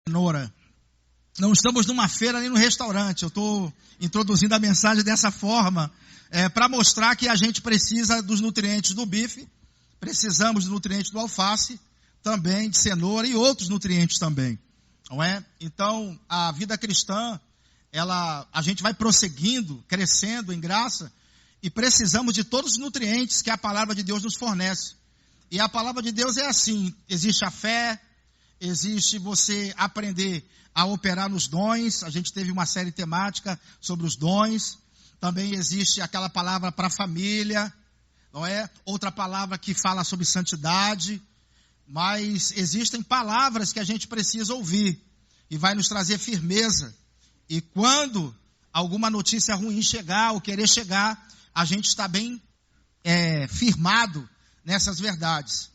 cenoura. Não estamos numa feira nem no restaurante. Eu estou introduzindo a mensagem dessa forma para mostrar que a gente precisa dos nutrientes do bife, precisamos dos nutrientes do alface, também de cenoura e outros nutrientes também, não é? Então, a vida cristã, a gente vai prosseguindo, crescendo em graça e precisamos de todos os nutrientes que a palavra de Deus nos fornece. E a palavra de Deus é assim: existe a fé, existe você aprender a operar nos dons. A gente teve uma série temática sobre os dons. Também existe aquela palavra para a família, não é? Outra palavra que fala sobre santidade. Mas existem palavras que a gente precisa ouvir e vai nos trazer firmeza. E quando alguma notícia ruim chegar ou querer chegar, a gente está bem firmado nessas verdades.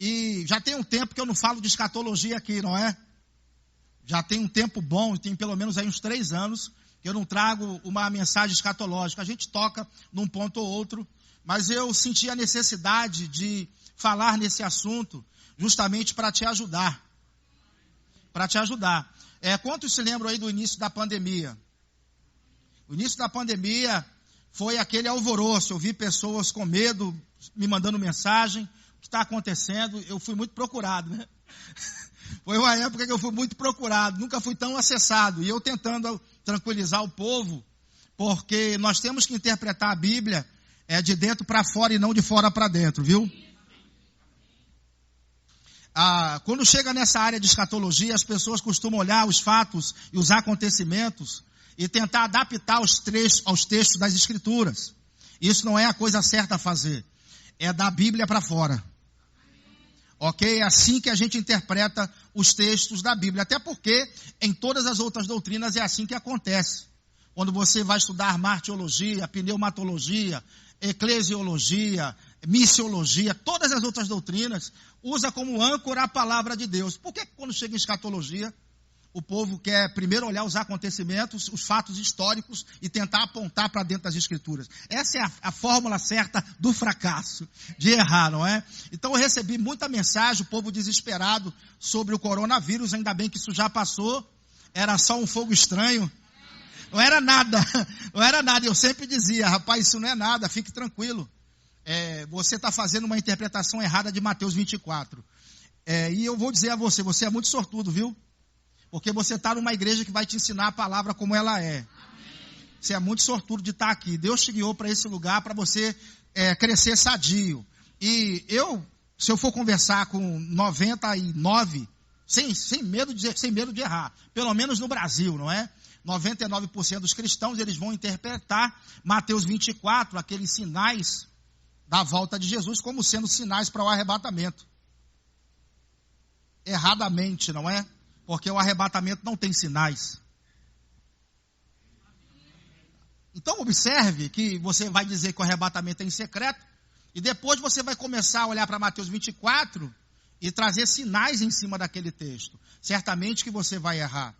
E já tem um tempo que eu não falo de escatologia aqui, não é? Já tem um tempo bom, tem pelo menos aí uns 3 anos, que eu não trago uma mensagem escatológica. A gente toca num ponto ou outro, mas eu senti a necessidade de falar nesse assunto justamente para te ajudar. Para te ajudar. Quantos se lembram aí do início da pandemia? O início da pandemia foi aquele alvoroço. Eu vi pessoas com medo me mandando mensagem. O que está acontecendo? Eu fui muito procurado, né? Foi uma época que eu fui muito procurado, nunca fui tão acessado. E eu tentando tranquilizar o povo, porque nós temos que interpretar a Bíblia de dentro para fora e não de fora para dentro, viu? Quando chega nessa área de escatologia, as pessoas costumam olhar os fatos e os acontecimentos e tentar adaptar aos textos das Escrituras. Isso não é a coisa certa a fazer. É da Bíblia para fora. Ok? É assim que a gente interpreta os textos da Bíblia. Até porque em todas as outras doutrinas é assim que acontece. Quando você vai estudar martiologia, pneumatologia, eclesiologia, missiologia, todas as outras doutrinas, usa como âncora a palavra de Deus. Por que quando chega em escatologia, o povo quer primeiro olhar os acontecimentos, os fatos históricos e tentar apontar para dentro das Escrituras? Essa é a fórmula certa do fracasso, de errar, não é? Então eu recebi muita mensagem, o povo desesperado sobre o coronavírus. Ainda bem que isso já passou, era só um fogo estranho. Não era nada, não era nada. Eu sempre dizia: rapaz, isso não é nada, fique tranquilo. Você está fazendo uma interpretação errada de Mateus 24. E eu vou dizer a você, você é muito sortudo, viu? Porque você está numa igreja que vai te ensinar a palavra como ela é. Amém. Você é muito sortudo de estar aqui. Deus te guiou para esse lugar para você crescer sadio. E se eu for conversar com 99, sem medo de errar, pelo menos no Brasil, não é? 99% dos cristãos, eles vão interpretar Mateus 24, aqueles sinais da volta de Jesus, como sendo sinais para o arrebatamento. Erradamente, não é? Porque o arrebatamento não tem sinais. Então observe que você vai dizer que o arrebatamento é em secreto, e depois você vai começar a olhar para Mateus 24 e trazer sinais em cima daquele texto. Certamente que você vai errar.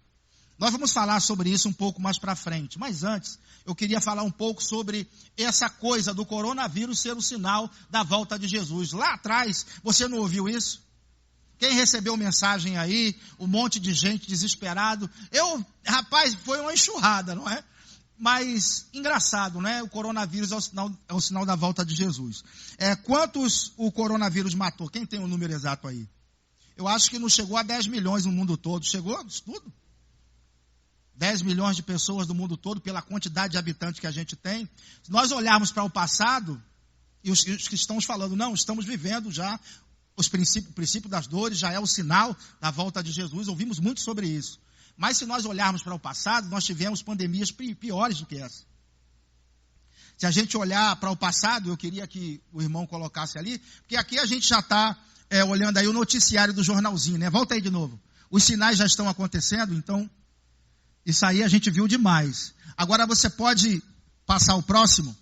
Nós vamos falar sobre isso um pouco mais para frente. Mas antes, eu queria falar um pouco sobre essa coisa do coronavírus ser o sinal da volta de Jesus. Lá atrás, você não ouviu isso? Quem recebeu mensagem aí, um monte de gente desesperado. Rapaz, foi uma enxurrada, não é? Mas, engraçado, né? O coronavírus é o sinal da volta de Jesus. Quantos o coronavírus matou? Quem tem o número exato aí? Eu acho que não chegou a 10 milhões no mundo todo. Chegou isso tudo? 10 milhões de pessoas do mundo todo, pela quantidade de habitantes que a gente tem. Se nós olharmos para o passado, e os cristãos falando, não, estamos vivendo já o princípio das dores, já é o sinal da volta de Jesus. Ouvimos muito sobre isso. Mas se nós olharmos para o passado, nós tivemos pandemias piores do que essa. Se a gente olhar para o passado, eu queria que o irmão colocasse ali, porque aqui a gente já está olhando aí o noticiário do jornalzinho, né? Volta aí de novo. Os sinais já estão acontecendo, então isso aí a gente viu demais. Agora você pode passar o próximo?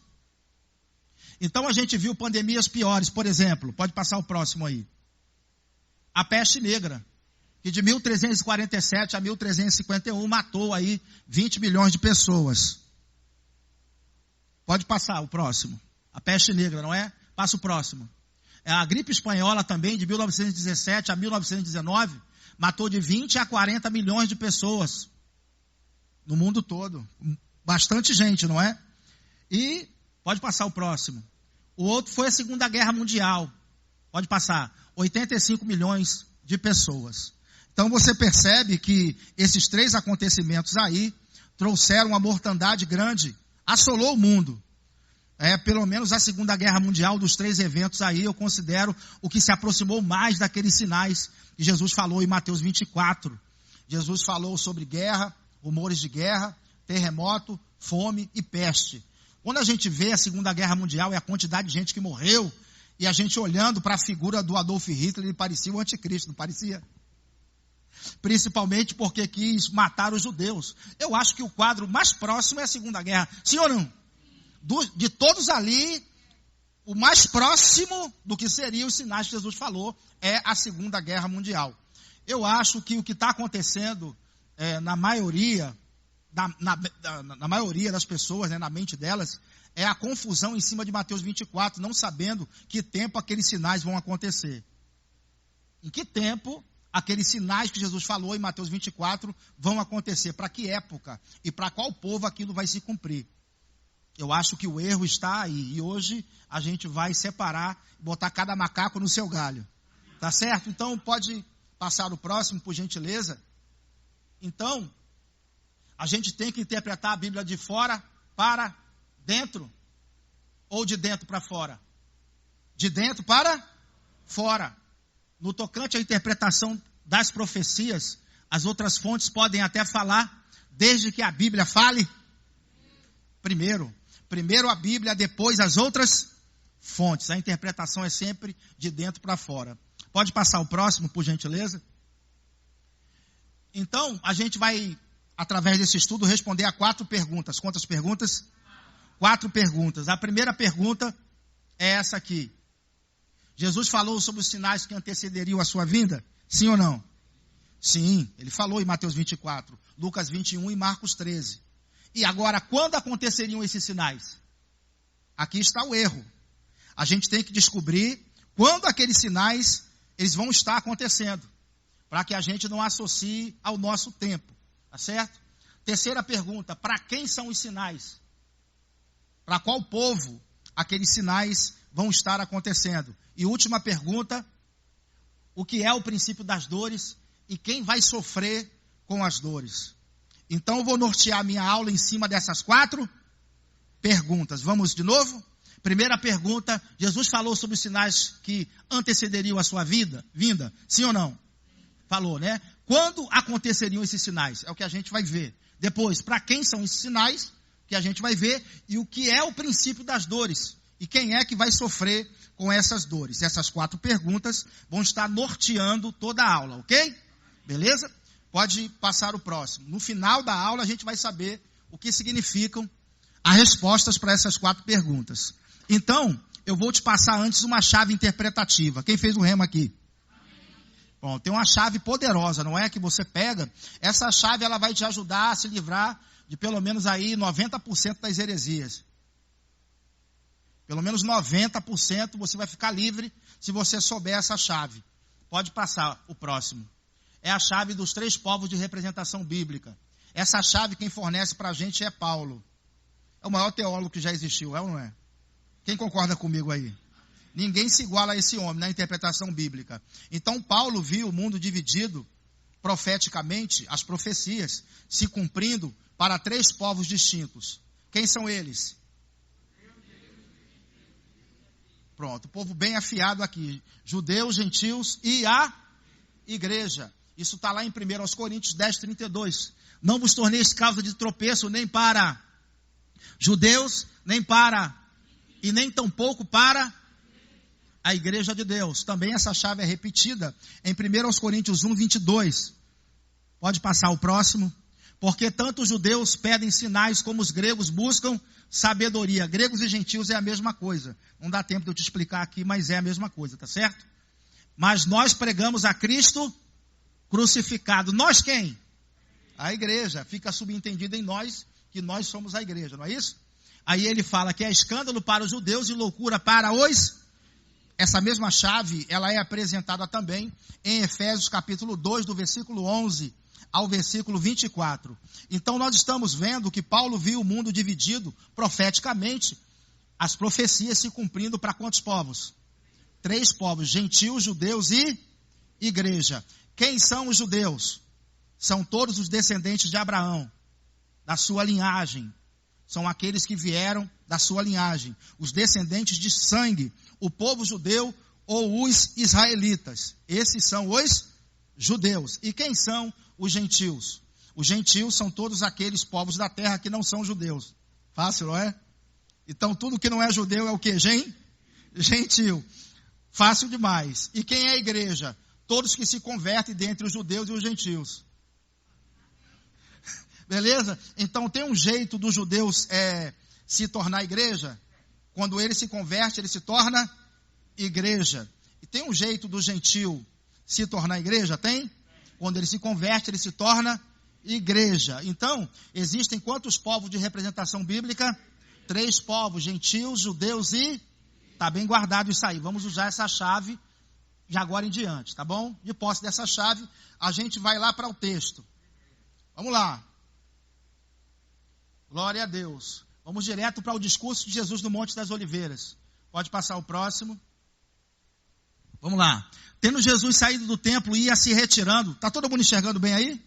Então a gente viu pandemias piores, por exemplo, pode passar o próximo aí. A peste negra, que de 1347 a 1351 matou aí 20 milhões de pessoas. Pode passar o próximo. A peste negra, não é? Passa o próximo. A gripe espanhola também, de 1917 a 1919, matou de 20 a 40 milhões de pessoas no mundo todo. Bastante gente, não é? E pode passar o próximo. O outro foi a Segunda Guerra Mundial. Pode passar. 85 milhões de pessoas. Então você percebe que esses 3 acontecimentos aí trouxeram uma mortandade grande, assolou o mundo. Pelo menos a Segunda Guerra Mundial, dos 3 eventos aí, eu considero o que se aproximou mais daqueles sinais que Jesus falou em Mateus 24. Jesus falou sobre guerra, rumores de guerra, terremoto, fome e peste. Quando a gente vê a Segunda Guerra Mundial e a quantidade de gente que morreu, e a gente olhando para a figura do Adolf Hitler, ele parecia o anticristo, não parecia? Principalmente porque quis matar os judeus. Eu acho que o quadro mais próximo é a Segunda Guerra. Sim ou não? De todos ali, o mais próximo do que seriam os sinais que Jesus falou é a Segunda Guerra Mundial. Eu acho que o que está acontecendo na maioria das pessoas, na mente delas, é a confusão em cima de Mateus 24, não sabendo que tempo aqueles sinais vão acontecer. Em que tempo aqueles sinais que Jesus falou em Mateus 24 vão acontecer? Para que época? E para qual povo aquilo vai se cumprir? Eu acho que o erro está aí. E hoje a gente vai separar, botar cada macaco no seu galho. Tá certo? Então pode passar o próximo, por gentileza. Então, a gente tem que interpretar a Bíblia de fora para dentro. Ou de dentro para fora? De dentro para fora. No tocante à interpretação das profecias, as outras fontes podem até falar, desde que a Bíblia fale primeiro. Primeiro a Bíblia, depois as outras fontes. A interpretação é sempre de dentro para fora. Pode passar o próximo, por gentileza? Então, a gente vai, através desse estudo, responder a 4 perguntas. Quantas perguntas? 4 perguntas. A primeira pergunta é essa aqui. Jesus falou sobre os sinais que antecederiam a sua vinda? Sim ou não? Sim, ele falou em Mateus 24, Lucas 21 e Marcos 13. E agora, quando aconteceriam esses sinais? Aqui está o erro. A gente tem que descobrir quando aqueles sinais eles vão estar acontecendo, para que a gente não associe ao nosso tempo, tá certo? Terceira pergunta, para quem são os sinais? Para qual povo aqueles sinais vão estar acontecendo? E última pergunta, o que é o princípio das dores e quem vai sofrer com as dores? Então eu vou nortear minha aula em cima dessas 4 perguntas. Vamos de novo? Primeira pergunta, Jesus falou sobre os sinais que antecederiam a sua vinda? Sim ou não? Falou, né? Quando aconteceriam esses sinais? É o que a gente vai ver. Depois, para quem são esses sinais? Que a gente vai ver. E o que é o princípio das dores? E quem é que vai sofrer com essas dores? Essas 4 perguntas vão estar norteando toda a aula, ok? Beleza? Pode passar o próximo. No final da aula a gente vai saber o que significam as respostas para essas 4 perguntas. Então, eu vou te passar antes uma chave interpretativa. Quem fez o rema aqui? Bom, tem uma chave poderosa, não é? Que você pega. Essa chave ela vai te ajudar a se livrar de pelo menos aí 90% das heresias. Pelo menos 90% você vai ficar livre se você souber essa chave. Pode passar o próximo. É a chave dos 3 povos de representação bíblica. Essa chave quem fornece para a gente é Paulo. É o maior teólogo que já existiu, é ou não é? Quem concorda comigo aí? Ninguém se iguala a esse homem na interpretação bíblica. Então Paulo viu o mundo dividido profeticamente, as profecias se cumprindo para 3 povos distintos. Quem são eles? Pronto, o povo bem afiado aqui. Judeus, gentios e a igreja. Isso está lá em 1 Coríntios 10, 32. Não vos torneis causa de tropeço nem para judeus, nem para, e nem tampouco para a igreja de Deus. Também essa chave é repetida em 1 Coríntios 1, 22. Pode passar o próximo. Porque tanto os judeus pedem sinais como os gregos buscam sabedoria. Gregos e gentios é a mesma coisa. Não dá tempo de eu te explicar aqui, mas é a mesma coisa, tá certo? Mas nós pregamos a Cristo crucificado. Nós quem? A igreja. Fica subentendido em nós que nós somos a igreja, não é isso? Aí ele fala que é escândalo para os judeus e loucura para os essa mesma chave, ela é apresentada também em Efésios capítulo 2, do versículo 11 ao versículo 24. Então nós estamos vendo que Paulo viu o mundo dividido profeticamente, as profecias se cumprindo para quantos povos? 3 povos, gentios, judeus e igreja. Quem são os judeus? São todos os descendentes de Abraão, da sua linhagem. São aqueles que vieram da sua linhagem, os descendentes de sangue, o povo judeu ou os israelitas. Esses são os judeus. E quem são os gentios? Os gentios são todos aqueles povos da terra que não são judeus. Fácil, não é? Então tudo que não é judeu é o quê? Gentil. Fácil demais. E quem é a igreja? Todos que se convertem dentre os judeus e os gentios. Beleza? Então tem um jeito dos judeus se tornar igreja. Quando ele se converte, ele se torna igreja. E tem um jeito do gentil se tornar igreja? Tem? Quando ele se converte, ele se torna igreja. Então, existem quantos povos de representação bíblica? 3 povos, gentios, judeus e... Está bem guardado isso aí. Vamos usar essa chave de agora em diante, tá bom? De posse dessa chave, a gente vai lá para o texto. Vamos lá. Glória a Deus. Vamos direto para o discurso de Jesus no Monte das Oliveiras. Pode passar o próximo. Vamos lá. Tendo Jesus saído do templo, ia se retirando. Está todo mundo enxergando bem aí?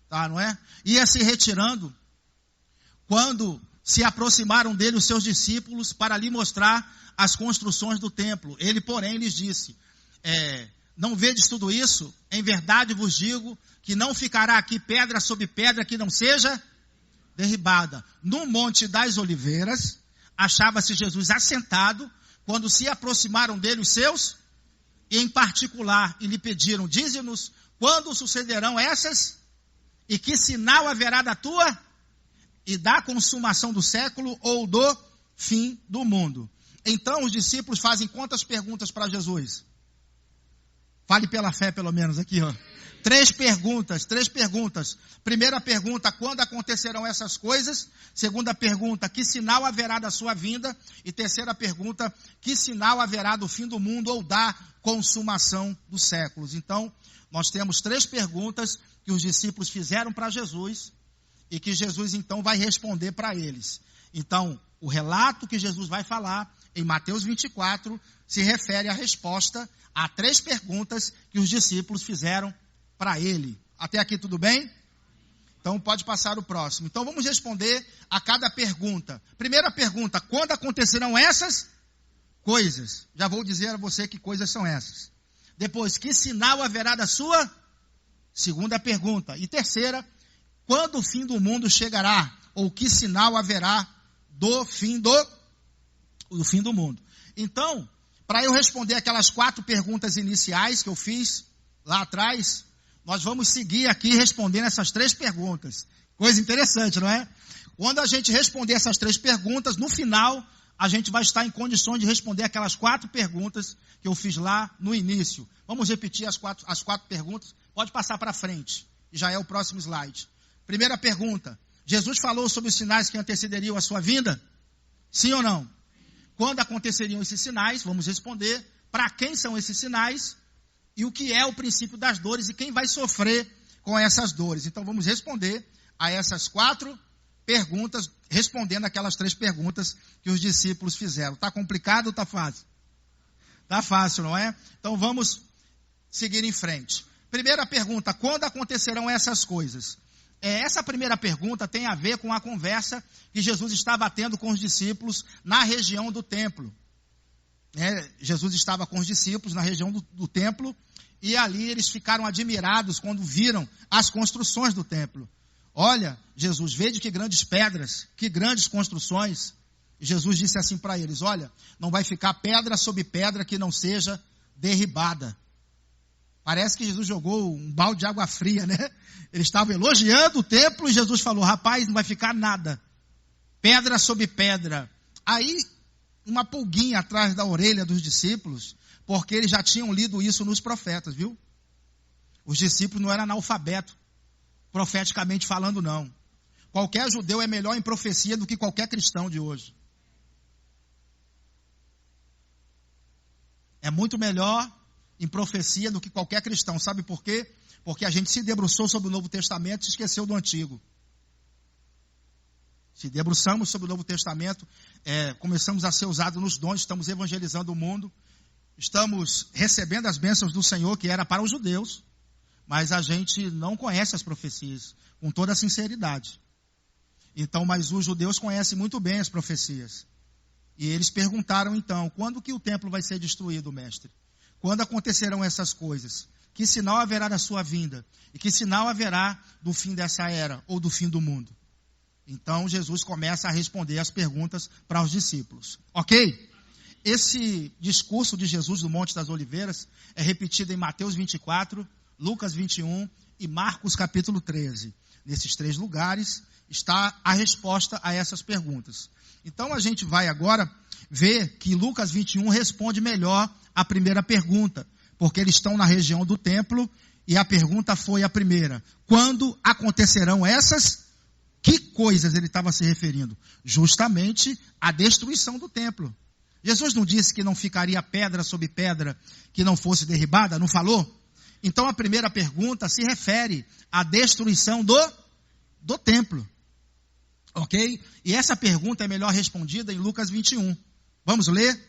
Tá, não é? Ia se retirando. Quando se aproximaram dele os seus discípulos para lhe mostrar as construções do templo. Ele, porém, lhes disse, não vedes tudo isso? Em verdade vos digo que não ficará aqui pedra sobre pedra que não seja derribada. No Monte das Oliveiras, achava-se Jesus assentado, quando se aproximaram dele os seus, e em particular, e lhe pediram, dize-nos, quando sucederão essas, e que sinal haverá da tua, e da consumação do século, ou do fim do mundo. Então os discípulos fazem quantas perguntas para Jesus? Fale pela fé pelo menos aqui, ó. 3 perguntas. Primeira pergunta, quando acontecerão essas coisas? Segunda pergunta, que sinal haverá da sua vinda? E terceira pergunta, que sinal haverá do fim do mundo ou da consumação dos séculos? Então, nós temos 3 perguntas que os discípulos fizeram para Jesus e que Jesus então vai responder para eles. Então, o relato que Jesus vai falar em Mateus 24 se refere à resposta a 3 perguntas que os discípulos fizeram para ele. Até aqui tudo bem? Então pode passar o próximo. Então vamos responder a cada pergunta. Primeira pergunta, quando acontecerão essas coisas? Já vou dizer a você que coisas são essas. Depois, que sinal haverá da sua? Segunda pergunta. E terceira, quando o fim do mundo chegará? Ou que sinal haverá do fim do mundo? Então, para eu responder aquelas 4 perguntas iniciais que eu fiz lá atrás, nós vamos seguir aqui respondendo essas 3 perguntas. Coisa interessante, não é? Quando a gente responder essas 3 perguntas, no final, a gente vai estar em condições de responder aquelas 4 perguntas que eu fiz lá no início. Vamos repetir as quatro perguntas. Pode passar para frente, já é o próximo slide. Primeira pergunta, Jesus falou sobre os sinais que antecederiam a sua vinda? Sim ou não? Quando aconteceriam esses sinais? Vamos responder. Para quem são esses sinais? E o que é o princípio das dores e quem vai sofrer com essas dores. Então vamos responder a essas 4 perguntas, respondendo aquelas 3 perguntas que os discípulos fizeram. Está complicado ou está fácil? Está fácil, não é? Então vamos seguir em frente. Primeira pergunta, quando acontecerão essas coisas? Essa primeira pergunta tem a ver com a conversa que Jesus estava tendo com os discípulos na região do templo. Jesus estava com os discípulos na região do templo e ali eles ficaram admirados quando viram as construções do templo. Olha, Jesus, veja que grandes pedras, que grandes construções. E Jesus disse assim para eles, olha, não vai ficar pedra sobre pedra que não seja derribada. Parece que Jesus jogou um balde de água fria, né? Eles estavam elogiando o templo e Jesus falou, rapaz, não vai ficar nada. Pedra sobre pedra. Aí, uma pulguinha atrás da orelha dos discípulos, porque eles já tinham lido isso nos profetas, viu? Os discípulos não eram analfabetos, profeticamente falando, não. Qualquer judeu é melhor em profecia do que qualquer cristão de hoje. é muito melhor em profecia do que qualquer cristão. Sabe por quê? Porque a gente se debruçou sobre o Novo Testamento e se esqueceu do Antigo. Se debruçamos sobre o Novo Testamento, começamos a ser usados nos dons, estamos evangelizando o mundo, estamos recebendo as bênçãos do Senhor, que era para os judeus, mas a gente não conhece as profecias, com toda a sinceridade. Então, mas os judeus conhecem muito bem as profecias. E eles perguntaram então, quando que o templo vai ser destruído, mestre? Quando acontecerão essas coisas? Que sinal haverá da sua vinda? E que sinal haverá do fim dessa era, ou do fim do mundo? Então, Jesus começa a responder as perguntas para os discípulos. Ok? Esse discurso de Jesus do Monte das Oliveiras é repetido em Mateus 24, Lucas 21 e Marcos capítulo 13. Nesses 3 lugares está a resposta a essas perguntas. Então, a gente vai agora ver que Lucas 21 responde melhor a primeira pergunta, porque eles estão na região do templo e a pergunta foi a primeira: quando acontecerão essas? Que coisas ele estava se referindo? Justamente à destruição do templo. Jesus não disse que não ficaria pedra sobre pedra que não fosse derribada? Não falou? Então a primeira pergunta se refere à destruição do templo. Ok? E essa pergunta é melhor respondida em Lucas 21. Vamos ler?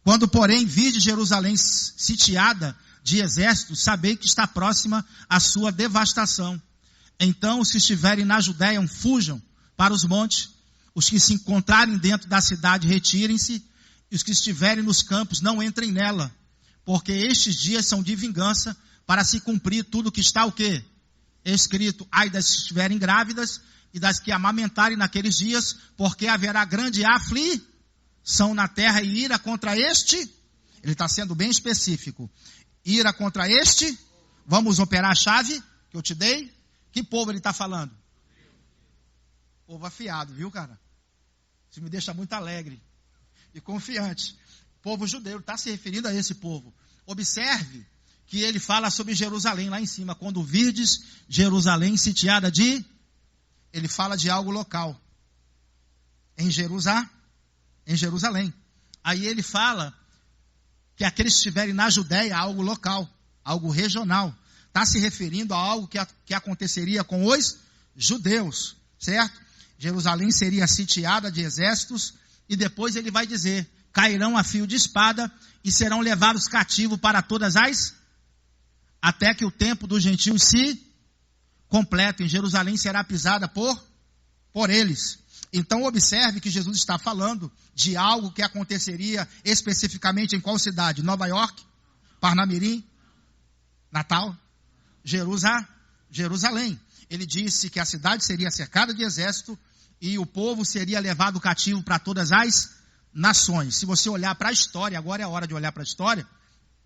Quando, porém, vide Jerusalém sitiada de exércitos, sabei que está próxima a sua devastação. Então, os que estiverem na Judéia, fujam para os montes. Os que se encontrarem dentro da cidade, retirem-se. E os que estiverem nos campos, não entrem nela. Porque estes dias são de vingança, para se cumprir tudo que está o quê? Escrito: ai das que estiverem grávidas e das que amamentarem naqueles dias, porque haverá grande aflição na terra e ira contra este. Ele está sendo bem específico. Ira contra este. Vamos operar a chave que eu te dei. Que povo ele está falando? Povo afiado, viu, cara? Isso me deixa muito alegre e confiante. Povo judeu, está se referindo a esse povo. Observe que ele fala sobre Jerusalém lá em cima. Quando virdes Jerusalém sitiada de... Ele fala de algo local. Em Jerusalém. Aí ele fala que aqueles que estiverem na Judéia, algo local, algo regional. Está se referindo a algo que aconteceria com os judeus, certo? Jerusalém seria sitiada de exércitos, e depois ele vai dizer: cairão a fio de espada e serão levados cativos para todas as... até que o tempo dos gentios se complete. Em Jerusalém será pisada por eles. Então observe que Jesus está falando de algo que aconteceria especificamente em qual cidade? Nova York? Parnamirim? Natal? Jerusalém. Ele disse que a cidade seria cercada de exército e o povo seria levado cativo para todas as nações. Se você olhar para a história, agora é a hora de olhar para a história,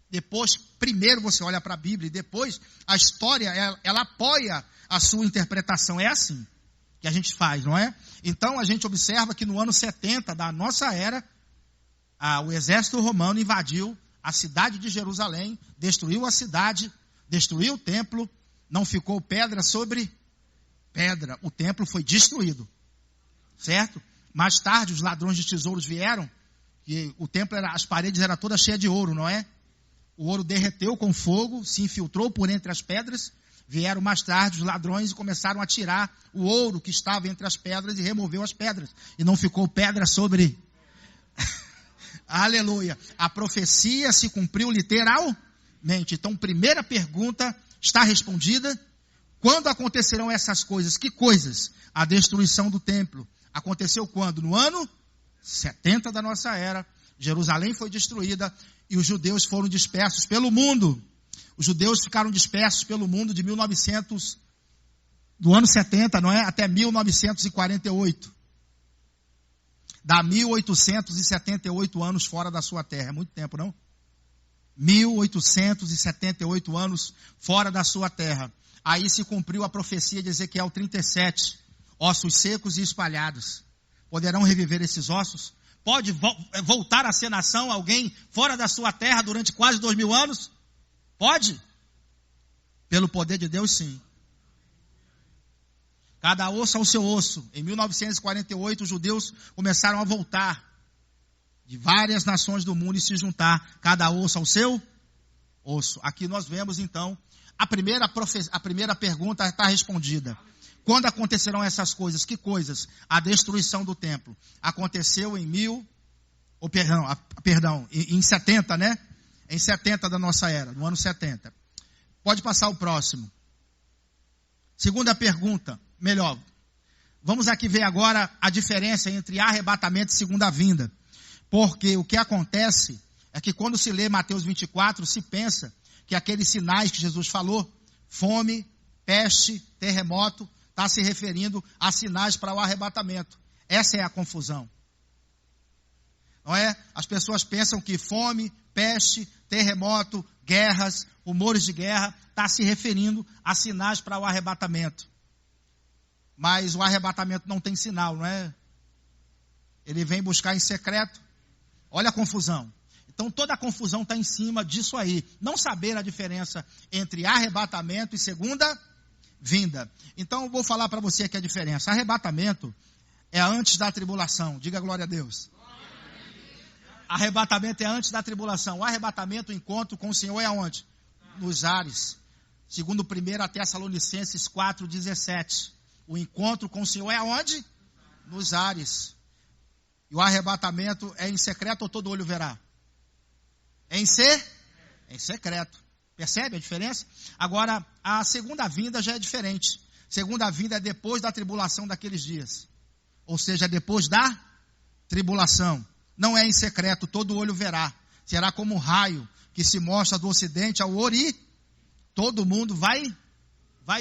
depois, primeiro você olha para a Bíblia e depois a história, ela apoia a sua interpretação. É assim que a gente faz, não é? Então a gente observa que no ano 70 da nossa era, o exército romano invadiu a cidade de Jerusalém, destruiu a cidade, destruiu o templo, não ficou pedra sobre pedra, o templo foi destruído, certo? Mais tarde os ladrões de tesouros vieram, e o templo, as paredes eram todas cheias de ouro, não é? O ouro derreteu com fogo, se infiltrou por entre as pedras, vieram mais tarde os ladrões e começaram a tirar o ouro que estava entre as pedras e removeu as pedras, e não ficou pedra sobre... Aleluia, a profecia se cumpriu literalmente. Então, primeira pergunta está respondida: quando acontecerão essas coisas? Que coisas? A destruição do templo. Aconteceu quando? No ano 70 da nossa era. Jerusalém foi destruída e os judeus foram dispersos pelo mundo. Os judeus ficaram dispersos pelo mundo de 1900, do ano 70, não é? Até 1948. Dá 1878 anos fora da sua terra. É muito tempo, não? 1878 anos fora da sua terra. Aí se cumpriu a profecia de Ezequiel 37. Ossos secos e espalhados. Poderão reviver esses ossos? Pode voltar a ser nação alguém fora da sua terra durante quase 2000 anos? Pode? Pelo poder de Deus, sim. Cada osso ao seu osso. Em 1948, os judeus começaram a voltar de várias nações do mundo e se juntar cada osso ao seu osso. Aqui nós vemos então, a primeira pergunta está respondida. Quando acontecerão essas coisas? Que coisas? A destruição do templo. Aconteceu em em 70, né? Em 70 da nossa era, no ano 70. Pode passar o próximo. Segunda pergunta, melhor. Vamos aqui ver agora a diferença entre arrebatamento e segunda vinda. Porque o que acontece é que quando se lê Mateus 24, se pensa que aqueles sinais que Jesus falou, fome, peste, terremoto, está se referindo a sinais para o arrebatamento. Essa é a confusão. Não é? As pessoas pensam que fome, peste, terremoto, guerras, rumores de guerra, está se referindo a sinais para o arrebatamento. Mas o arrebatamento não tem sinal, não é? Ele vem buscar em secreto. Olha a confusão. Então toda a confusão está em cima disso aí. Não saber a diferença entre arrebatamento e segunda vinda. Então eu vou falar para você aqui a diferença. Arrebatamento é antes da tribulação. Diga glória a Deus. Arrebatamento é antes da tribulação. O arrebatamento, o encontro com o Senhor é aonde? Nos ares. Segundo 1 Tessalonicenses 4,17. O encontro com o Senhor é aonde? Nos ares. E o arrebatamento é em secreto ou todo olho verá? É em secreto. Percebe a diferença? Agora, a segunda vinda já é diferente. Segunda vinda é depois da tribulação daqueles dias. Ou seja, depois da tribulação. Não é em secreto, todo olho verá. Será como um raio que se mostra do ocidente ao ori. Todo mundo vai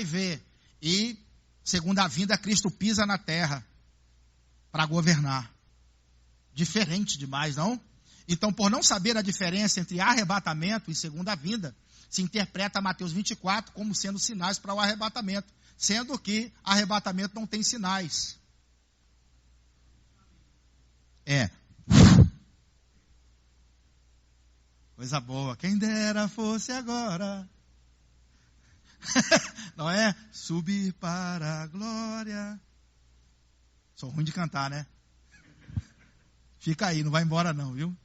ver. E, segunda vinda, Cristo pisa na terra para governar. Diferente demais, não? Então, por não saber a diferença entre arrebatamento e segunda vinda, se interpreta Mateus 24 como sendo sinais para o arrebatamento, sendo que arrebatamento não tem sinais. Coisa boa, quem dera fosse agora. Não é? Subir para a glória. Sou ruim de cantar, né? Fica aí, não vai embora não, viu?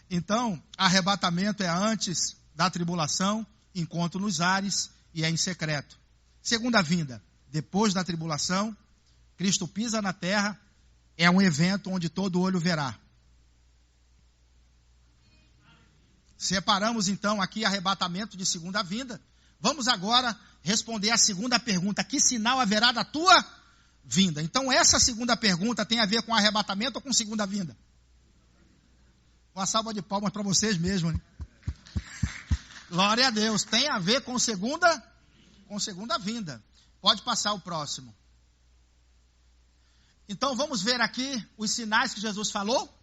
Então, arrebatamento é antes da tribulação, encontro nos ares e é em secreto. Segunda vinda, depois da tribulação, Cristo pisa na terra, é um evento onde todo olho verá. Separamos então aqui arrebatamento de segunda vinda. Vamos agora responder a segunda pergunta: que sinal haverá da tua vinda? Então essa segunda pergunta tem a ver com arrebatamento ou com segunda vinda? Uma salva de palmas para vocês mesmos, né? Glória a Deus, tem a ver com segunda vinda. Pode passar o próximo. Então vamos ver aqui os sinais que Jesus falou.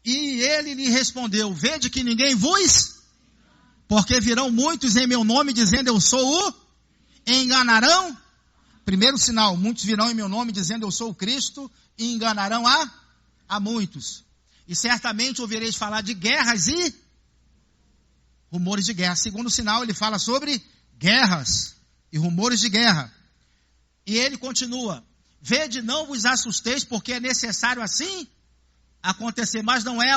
E ele lhe respondeu: vede que ninguém vos, porque virão muitos em meu nome dizendo eu sou o, enganarão. Primeiro sinal, muitos virão em meu nome dizendo eu sou o Cristo e enganarão a muitos. E certamente ouvireis falar de guerras e rumores de guerra. Segundo sinal, ele fala sobre guerras e rumores de guerra. E ele continua: vede, não vos assusteis, porque é necessário assim acontecer, mas não é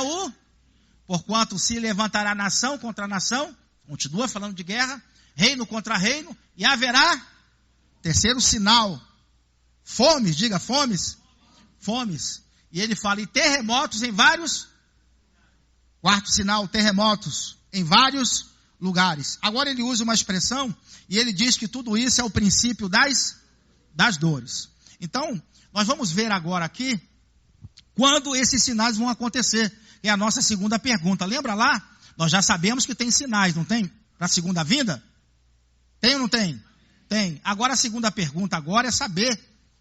porquanto se levantará nação contra nação, continua falando de guerra, reino contra reino, e haverá, terceiro sinal, fomes, diga fomes, e ele fala, e terremotos em vários, quarto sinal, terremotos em vários lugares. Agora ele usa uma expressão, e ele diz que tudo isso é o princípio das dores. Então, nós vamos ver agora aqui, quando esses sinais vão acontecer? É a nossa segunda pergunta. Lembra lá? Nós já sabemos que tem sinais, não tem? Para a segunda vinda? Tem ou não tem? Tem. Agora a segunda pergunta agora é saber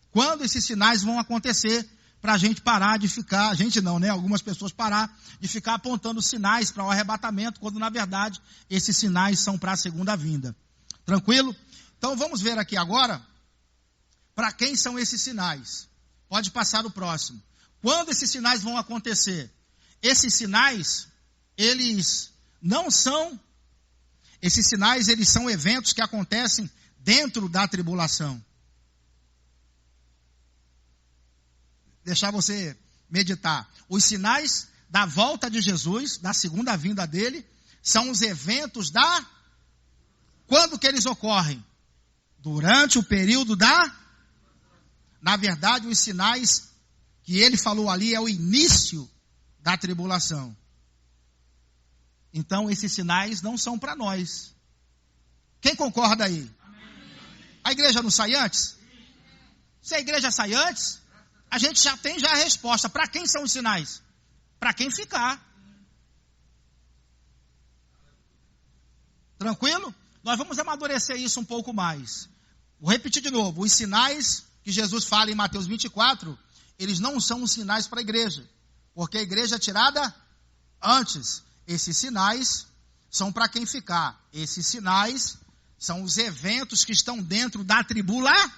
quando esses sinais vão acontecer, para a gente parar de ficar, a gente não, né? Algumas pessoas parar de ficar apontando sinais para o arrebatamento, quando na verdade esses sinais são para a segunda vinda. Tranquilo? Então vamos ver aqui agora para quem são esses sinais. Pode passar o próximo. Quando esses sinais vão acontecer? Esses sinais, eles não são, esses sinais, eles são eventos que acontecem dentro da tribulação. deixar você meditar. Os sinais da volta de Jesus, da segunda vinda dele, são os eventos Quando que eles ocorrem? Durante o período Na verdade, os sinais que ele falou ali é o início da tribulação. Então, esses sinais não são para nós. Quem concorda aí? A igreja não sai antes? Se a igreja sai antes, a gente já tem a resposta. Para quem são os sinais? Para quem ficar. Tranquilo? Nós vamos amadurecer isso um pouco mais. Vou repetir de novo. Os sinais que Jesus fala em Mateus 24, eles não são os sinais para a igreja. Porque a igreja é tirada antes. Esses sinais são para quem ficar. Esses sinais são os eventos que estão dentro da tribulação.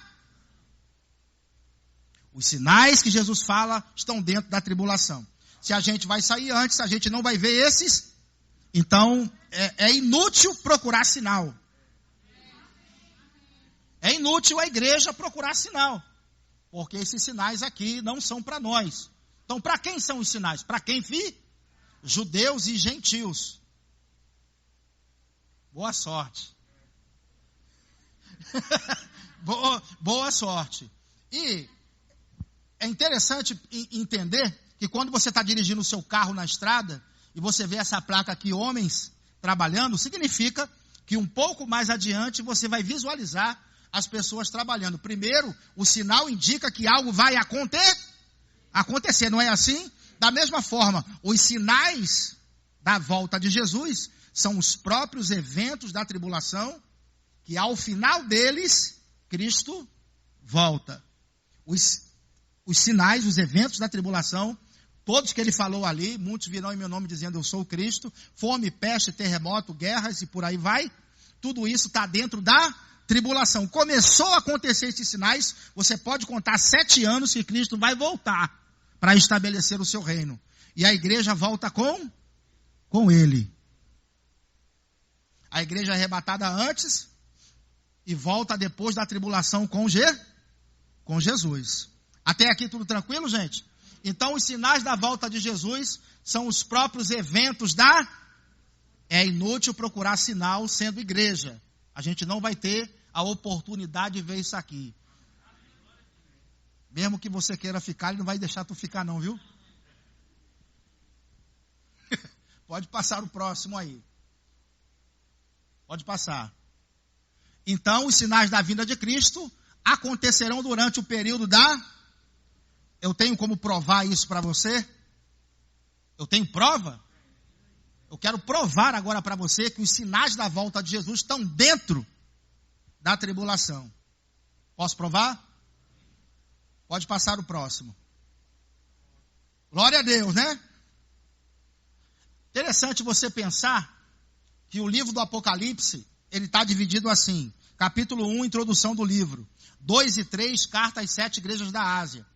Os sinais que Jesus fala estão dentro da tribulação. Se a gente vai sair antes, a gente não vai ver esses, então é inútil procurar sinal. É inútil a igreja procurar sinal, porque esses sinais aqui não são para nós. Então, para quem são os sinais? Para quem judeus e gentios. Boa sorte. Boa sorte. E é interessante entender que quando você está dirigindo o seu carro na estrada e você vê essa placa aqui, homens trabalhando, significa que um pouco mais adiante você vai visualizar as pessoas trabalhando. Primeiro, o sinal indica que algo vai acontecer, não é assim? Da mesma forma, os sinais da volta de Jesus são os próprios eventos da tribulação, que ao final deles, Cristo volta. Os sinais, os eventos da tribulação, todos que ele falou ali, muitos virão em meu nome dizendo eu sou o Cristo, fome, peste, terremoto, guerras e por aí vai, tudo isso está dentro da tribulação. Começou a acontecer esses sinais, você pode contar 7 anos que Cristo vai voltar para estabelecer o seu reino. E a igreja volta com ele. A igreja é arrebatada antes e volta depois da tribulação com Jesus. Até aqui tudo tranquilo, gente? Então os sinais da volta de Jesus são os próprios eventos É inútil procurar sinal sendo igreja. A gente não vai ter a oportunidade de ver isso aqui. Mesmo que você queira ficar, ele não vai deixar tu ficar não, viu? Pode passar o próximo aí. Pode passar. Então, os sinais da vinda de Cristo acontecerão durante o período Eu tenho como provar isso para você? Eu tenho prova? Eu quero provar agora para você que os sinais da volta de Jesus estão dentro da tribulação. Posso provar? Pode passar o próximo. Glória a Deus, né? Interessante você pensar que o livro do Apocalipse, ele está dividido assim. Capítulo 1, introdução do livro. 2 e 3, carta às 7 igrejas da Ásia.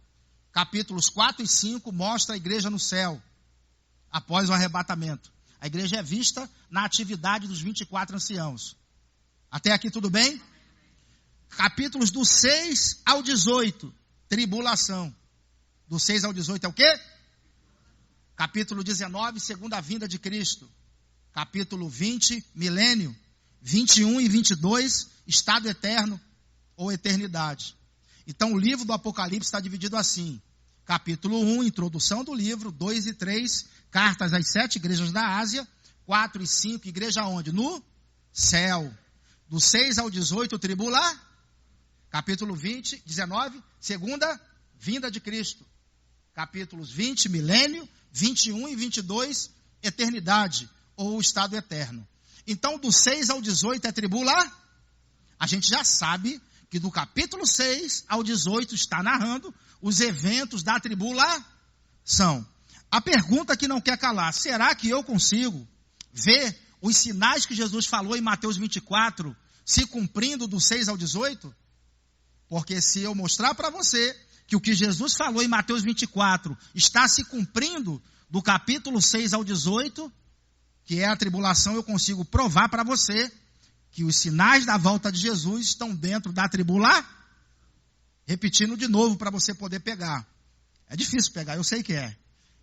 Capítulos 4 e 5, mostra a igreja no céu, após o arrebatamento. A igreja é vista na atividade dos 24 anciãos. Até aqui tudo bem? Capítulos do 6 ao 18, tribulação. Do 6 ao 18 é o quê? Capítulo 19, segunda vinda de Cristo. Capítulo 20, milênio. 21 e 22, estado eterno ou eternidade. Então o livro do Apocalipse está dividido assim. Capítulo 1, introdução do livro. 2 e 3, cartas às 7 igrejas da Ásia. 4 e 5, igreja onde? No céu. Do 6 ao 18, capítulo 20, 19, segunda vinda de Cristo. Capítulos 20, milênio. 21 e 22, eternidade ou estado eterno. Então do 6 ao 18 é A gente já sabe que do capítulo 6 ao 18 está narrando os eventos da tribulação. A pergunta que não quer calar: será que eu consigo ver os sinais que Jesus falou em Mateus 24 se cumprindo do 6 ao 18? Porque se eu mostrar para você que o que Jesus falou em Mateus 24 está se cumprindo do capítulo 6 ao 18, que é a tribulação, eu consigo provar para você que os sinais da volta de Jesus estão dentro da tribulação. Repetindo de novo para você poder pegar. É difícil pegar, eu sei que é.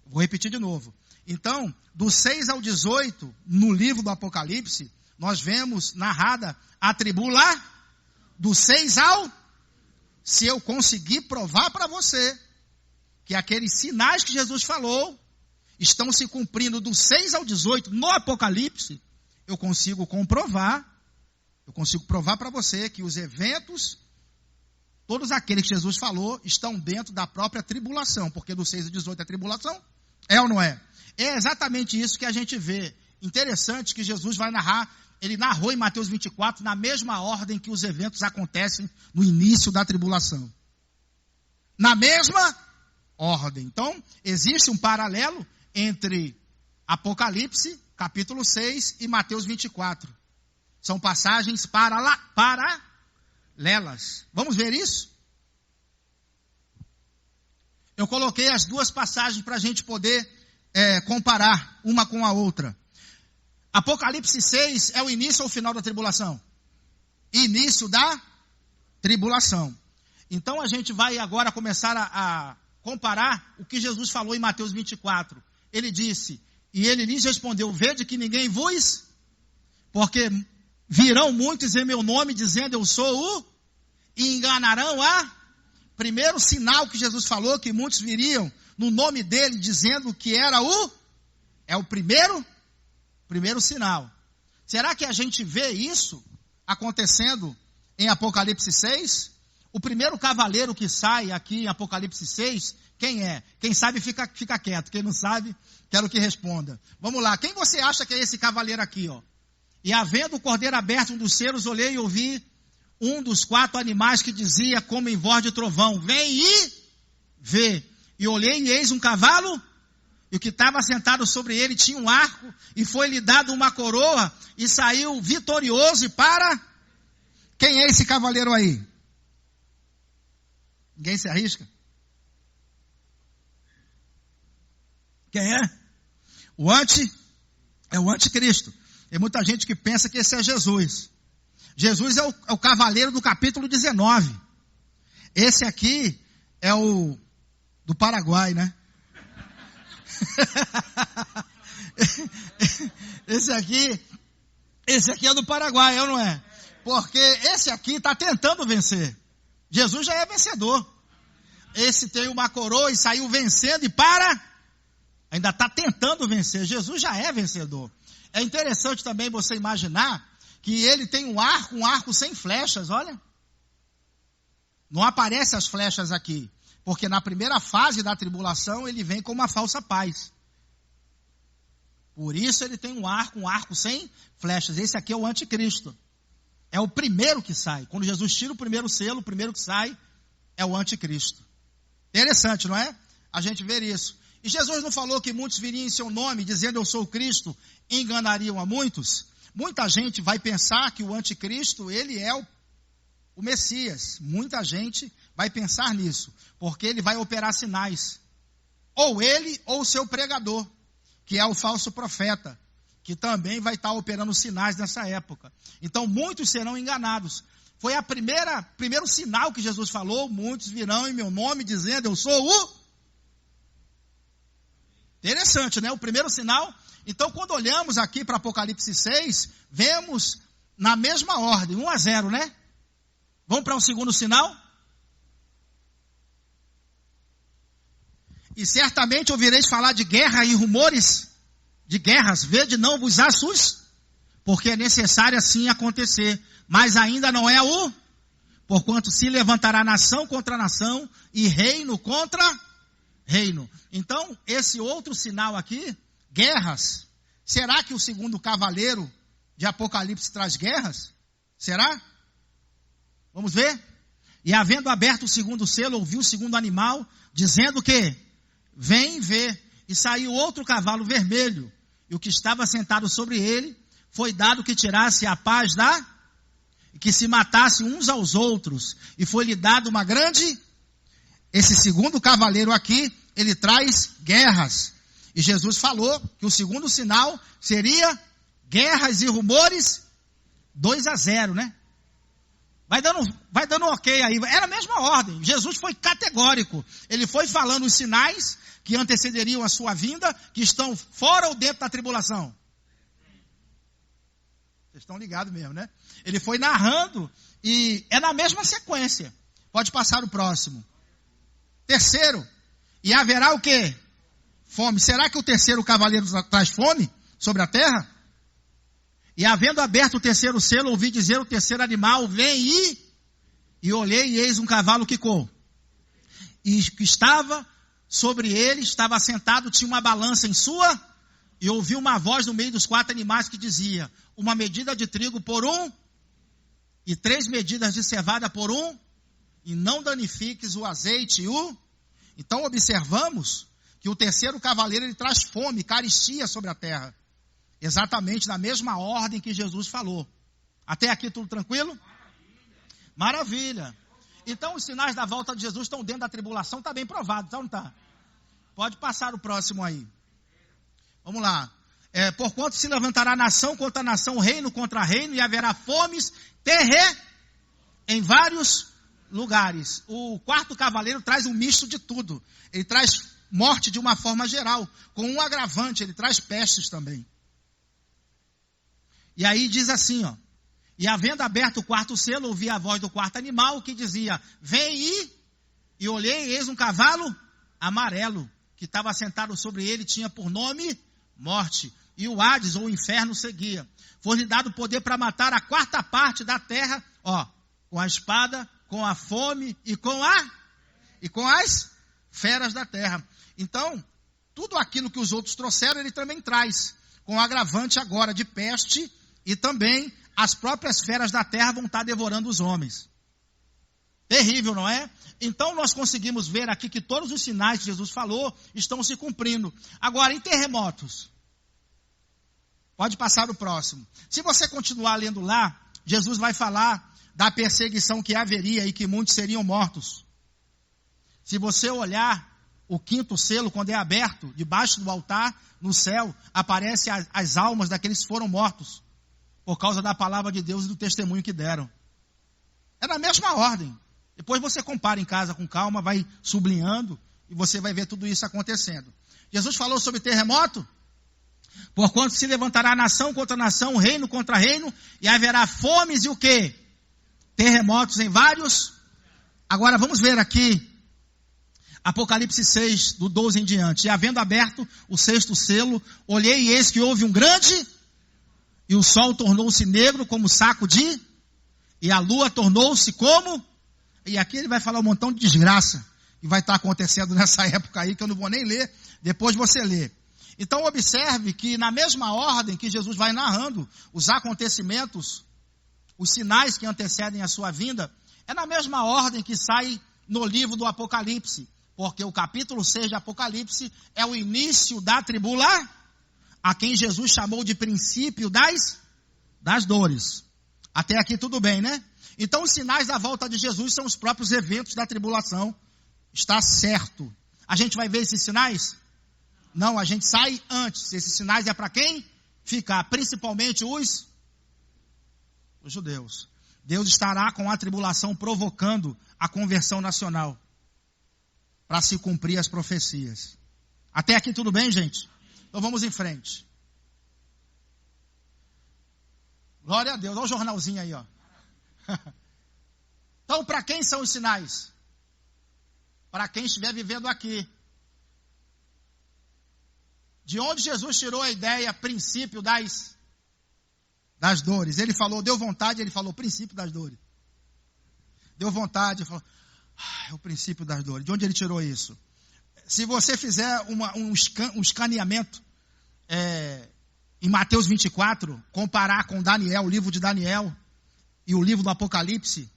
Vou repetir de novo. Então, do 6 ao 18, no livro do Apocalipse, nós vemos narrada a tribulação. Do 6 ao... Se eu conseguir provar para você que aqueles sinais que Jesus falou estão se cumprindo do 6 ao 18 no Apocalipse, eu consigo provar para você que os eventos, todos aqueles que Jesus falou, estão dentro da própria tribulação, porque do 6 ao 18 é tribulação, é ou não é? É exatamente isso que a gente vê. Interessante que Jesus vai narrar, ele narrou em Mateus 24, na mesma ordem que os eventos acontecem no início da tribulação. Na mesma ordem. Então, existe um paralelo entre Apocalipse, capítulo 6, e Mateus 24. São passagens paralelas. Vamos ver isso? Eu coloquei as duas passagens para a gente poder comparar uma com a outra. Apocalipse 6 é o início ou o final da tribulação? Início da tribulação. Então a gente vai agora começar a comparar o que Jesus falou em Mateus 24. Ele disse, e ele lhes respondeu, vede que ninguém vos, porque virão muitos em meu nome dizendo eu sou o, e enganarão a. Primeiro sinal que Jesus falou, que muitos viriam no nome dele dizendo que era é o primeiro sinal. Será que a gente vê isso acontecendo em Apocalipse 6? O primeiro cavaleiro que sai aqui em Apocalipse 6, quem é? Quem sabe fica quieto, quem não sabe, quero que responda. Vamos lá, quem você acha que é esse cavaleiro aqui, ó? E havendo o cordeiro aberto um dos selos, olhei e ouvi um dos 4 animais que dizia como em voz de trovão, vem e vê. E olhei e eis um cavalo, e o que estava sentado sobre ele tinha um arco, e foi-lhe dado uma coroa, e saiu vitorioso e para... Quem é esse cavaleiro aí? Ninguém se arrisca? Quem é? É o anticristo. Tem muita gente que pensa que esse é Jesus. Jesus é o cavaleiro do capítulo 19. Esse aqui é o do Paraguai, né? Esse aqui é do Paraguai, é ou não é? Porque esse aqui está tentando vencer. Jesus já é vencedor. Esse tem uma coroa e saiu vencendo e ainda está tentando vencer. Jesus já é vencedor. É interessante também você imaginar que ele tem um arco sem flechas, olha. Não aparecem as flechas aqui. Porque na primeira fase da tribulação ele vem com uma falsa paz. Por isso ele tem um arco sem flechas. Esse aqui é o anticristo. É o primeiro que sai. Quando Jesus tira o primeiro selo, o primeiro que sai é o anticristo. Interessante, não é? A gente ver isso. E Jesus não falou que muitos viriam em seu nome, dizendo eu sou o Cristo, e enganariam a muitos? Muita gente vai pensar que o anticristo, ele é o Messias. Muita gente vai pensar nisso, porque ele vai operar sinais. Ou ele, ou o seu pregador, que é o falso profeta, que também vai estar operando sinais nessa época. Então muitos serão enganados. Foi primeiro sinal que Jesus falou, muitos virão em meu nome dizendo eu sou o... Interessante, né? O primeiro sinal. Então, quando olhamos aqui para Apocalipse 6, vemos na mesma ordem, 1-0, né? Vamos para o segundo sinal? E certamente ouvireis falar de guerra e rumores de guerras, vede não vos assustes, porque é necessário assim acontecer, mas ainda não é porquanto se levantará nação contra nação e reino contra reino. Então, esse outro sinal aqui, guerras, será que o segundo cavaleiro de Apocalipse traz guerras? Será? Vamos ver? E havendo aberto o segundo selo, ouviu o segundo animal, dizendo que, vem ver, e saiu outro cavalo vermelho, e o que estava sentado sobre ele, foi dado que tirasse a paz e que se matasse uns aos outros, e foi-lhe dado uma grande... Esse segundo cavaleiro aqui, ele traz guerras. E Jesus falou que o segundo sinal seria guerras e rumores 2-0, né? Vai dando ok aí. Era a mesma ordem. Jesus foi categórico. Ele foi falando os sinais que antecederiam a sua vinda, que estão fora ou dentro da tribulação. Vocês estão ligados mesmo, né? Ele foi narrando e é na mesma sequência. Pode passar o próximo. Terceiro, e haverá o quê? Fome. Será que o terceiro cavaleiro traz fome sobre a terra? E havendo aberto o terceiro selo, ouvi dizer o terceiro animal, vem e olhei e eis um cavalo quicou. E que estava sobre ele, estava sentado, tinha uma balança em sua, e ouvi uma voz no meio dos 4 animais que dizia, uma medida de trigo por 1, e 3 medidas de cevada por 1, e não danifiques o azeite e o... Então observamos que o terceiro cavaleiro ele traz fome, carestia sobre a terra. Exatamente na mesma ordem que Jesus falou. Até aqui tudo tranquilo? Maravilha. Então os sinais da volta de Jesus estão dentro da tribulação, está bem provado, tá ou não está? Pode passar o próximo aí. Vamos lá. Porquanto se levantará nação contra nação, reino contra reino, e haverá fomes em vários lugares. O quarto cavaleiro traz um misto de tudo. Ele traz morte de uma forma geral, com um agravante, ele traz pestes também. E aí diz assim, ó, e havendo aberto o quarto selo, ouvi a voz do quarto animal que dizia, vem e olhei, e eis um cavalo amarelo, que estava sentado sobre ele, tinha por nome morte, e o Hades, ou o inferno, seguia. Foi-lhe dado poder para matar a 4ª parte da terra, ó, com a espada, com a fome e com as feras da terra. Então, tudo aquilo que os outros trouxeram, ele também traz, com agravante agora de peste, e também as próprias feras da terra vão estar devorando os homens. Terrível, não é? Então nós conseguimos ver aqui que todos os sinais que Jesus falou estão se cumprindo. Agora, em terremotos, pode passar o próximo. Se você continuar lendo lá, Jesus vai falar da perseguição que haveria e que muitos seriam mortos. Se você olhar o 5º selo, quando é aberto, debaixo do altar, no céu, aparecem as almas daqueles que foram mortos, por causa da palavra de Deus e do testemunho que deram. É na mesma ordem. Depois você compara em casa com calma, vai sublinhando, e você vai ver tudo isso acontecendo. Jesus falou sobre terremoto, porquanto se levantará nação contra nação, reino contra reino, e haverá fomes e o quê? Terremotos em vários. Agora vamos ver aqui, Apocalipse 6, do 12 em diante. E havendo aberto o 6º selo, olhei e eis que houve um grande, e o sol tornou-se negro como saco e a lua tornou-se como, e aqui ele vai falar um montão de desgraça, que vai estar acontecendo nessa época aí, que eu não vou nem ler, depois você lê. Então observe que na mesma ordem que Jesus vai narrando os acontecimentos, os sinais que antecedem a sua vinda, é na mesma ordem que sai no livro do Apocalipse, porque o capítulo 6 de Apocalipse é o início da tribulação, a quem Jesus chamou de princípio das dores. Até aqui tudo bem, né? Então os sinais da volta de Jesus são os próprios eventos da tribulação. Está certo. A gente vai ver esses sinais? Não, a gente sai antes. Esses sinais é para quem? Ficar, principalmente os judeus. Deus estará com a tribulação provocando a conversão nacional, para se cumprir as profecias. Até aqui tudo bem, gente? Então vamos em frente. Glória a Deus. Olha o jornalzinho aí, ó. Então, para quem são os sinais? Para quem estiver vivendo aqui. De onde Jesus tirou a ideia, princípio das dores? Ele falou, deu vontade, ele falou, princípio das dores. Deu vontade, ele falou, é o princípio das dores. De onde ele tirou isso? Se você fizer um escaneamento em Mateus 24, comparar com Daniel, o livro de Daniel e o livro do Apocalipse,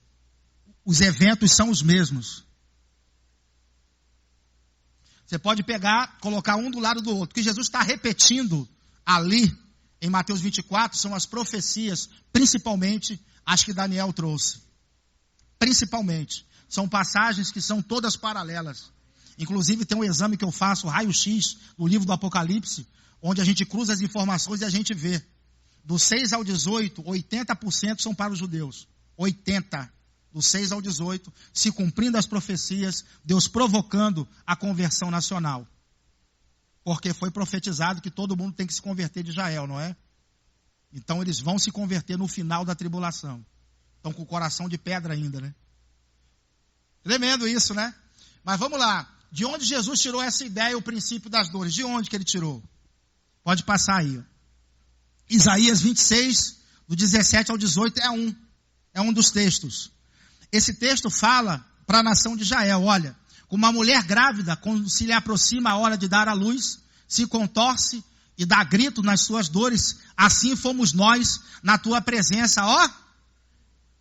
os eventos são os mesmos. Você pode pegar, colocar um do lado do outro. O que Jesus está repetindo ali em Mateus 24 são as profecias, principalmente as que Daniel trouxe. Principalmente. São passagens que são todas paralelas. Inclusive tem um exame que eu faço, raio-x, no livro do Apocalipse, onde a gente cruza as informações e a gente vê. Do 6 ao 18, 80% são para os judeus. 80%. do 6 ao 18, se cumprindo as profecias, Deus provocando a conversão nacional. Porque foi profetizado que todo mundo tem que se converter de Israel, não é? Então eles vão se converter no final da tribulação. Estão com o coração de pedra ainda, né? Tremendo isso, né? Mas vamos lá. De onde Jesus tirou essa ideia, o princípio das dores? De onde que ele tirou? Pode passar aí. Isaías 26, do 17 ao 18, é um dos textos. Esse texto fala para a nação de Israel, olha, como uma mulher grávida, quando se lhe aproxima a hora de dar à luz, se contorce e dá grito nas suas dores, assim fomos nós na tua presença, ó,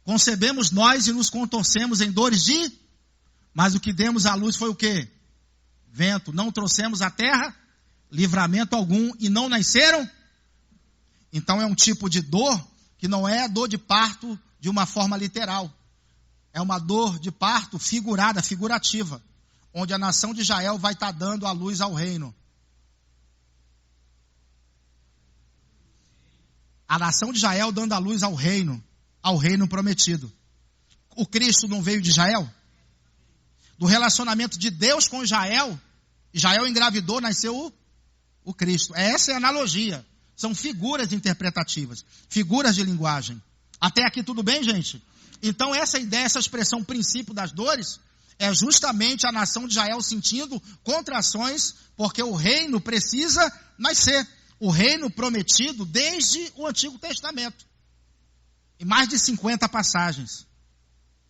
concebemos nós e nos contorcemos em dores mas o que demos à luz foi o quê? Vento, não trouxemos à terra livramento algum e não nasceram. Então é um tipo de dor que não é a dor de parto de uma forma literal. É uma dor de parto figurada, figurativa, onde a nação de Israel vai estar dando a luz ao reino. A nação de Israel dando a luz ao reino prometido. O Cristo não veio de Israel? Do relacionamento de Deus com Israel, Israel engravidou, nasceu o Cristo. Essa é a analogia. São figuras interpretativas, figuras de linguagem. Até aqui tudo bem, gente? Então essa ideia, essa expressão princípio das dores, é justamente a nação de Israel sentindo contrações, porque o reino precisa nascer. O reino prometido desde o Antigo Testamento. Em mais de 50 passagens.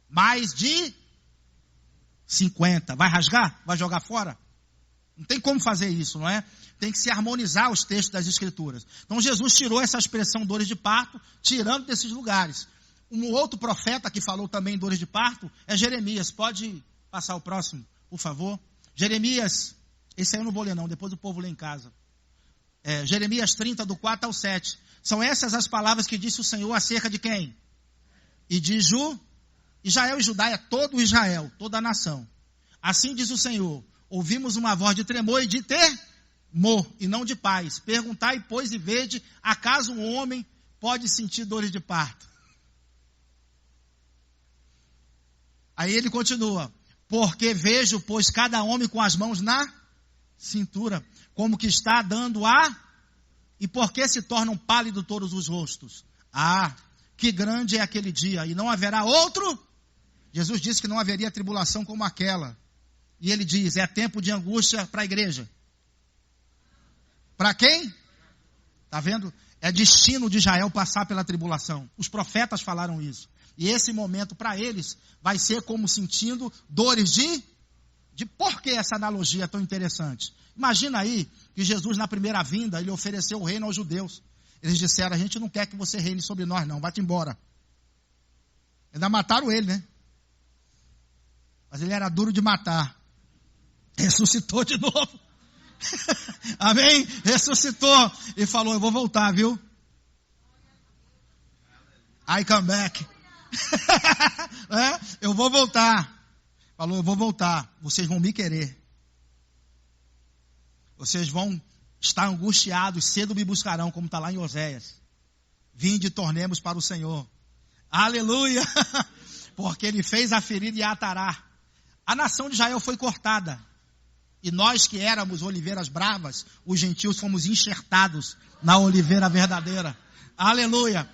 Mais de 50. Vai rasgar? Vai jogar fora? Não tem como fazer isso, não é? Tem que se harmonizar os textos das Escrituras. Então Jesus tirou essa expressão dores de parto, tirando desses lugares. Um outro profeta que falou também dores de parto é Jeremias. Pode passar o próximo, por favor? Jeremias, esse aí eu não vou ler não, depois o povo lê em casa. Jeremias 30, do 4 ao 7. São essas as palavras que disse o Senhor acerca de quem? E de Israel e Judá é todo Israel, toda a nação. Assim diz o Senhor, ouvimos uma voz de tremor e de temor, e não de paz. Perguntai, pois, e vede, acaso um homem pode sentir dores de parto? Aí ele continua, porque vejo, pois, cada homem com as mãos na cintura, como que está dando e por que se tornam pálidos todos os rostos? Que grande é aquele dia, e não haverá outro. Jesus disse que não haveria tribulação como aquela. E ele diz, é tempo de angústia para a igreja. Para quem? Está vendo? É destino de Israel passar pela tribulação. Os profetas falaram isso. E esse momento para eles vai ser como sentindo dores de por que essa analogia é tão interessante? Imagina aí que Jesus na primeira vinda, ele ofereceu o reino aos judeus. Eles disseram, a gente não quer que você reine sobre nós não, vai-te embora. Ainda mataram ele, né? Mas ele era duro de matar. Ressuscitou de novo. Amém? Ressuscitou. E falou, eu vou voltar, viu? I come back. Eu vou voltar. Falou, eu vou voltar. Vocês vão me querer. Vocês vão estar angustiados, cedo me buscarão, como está lá em Oséias. Vinde e tornemos para o Senhor. Aleluia! Porque ele fez a ferida e a atará. A nação de Israel foi cortada. E nós que éramos oliveiras bravas, os gentios fomos enxertados na oliveira verdadeira. Aleluia!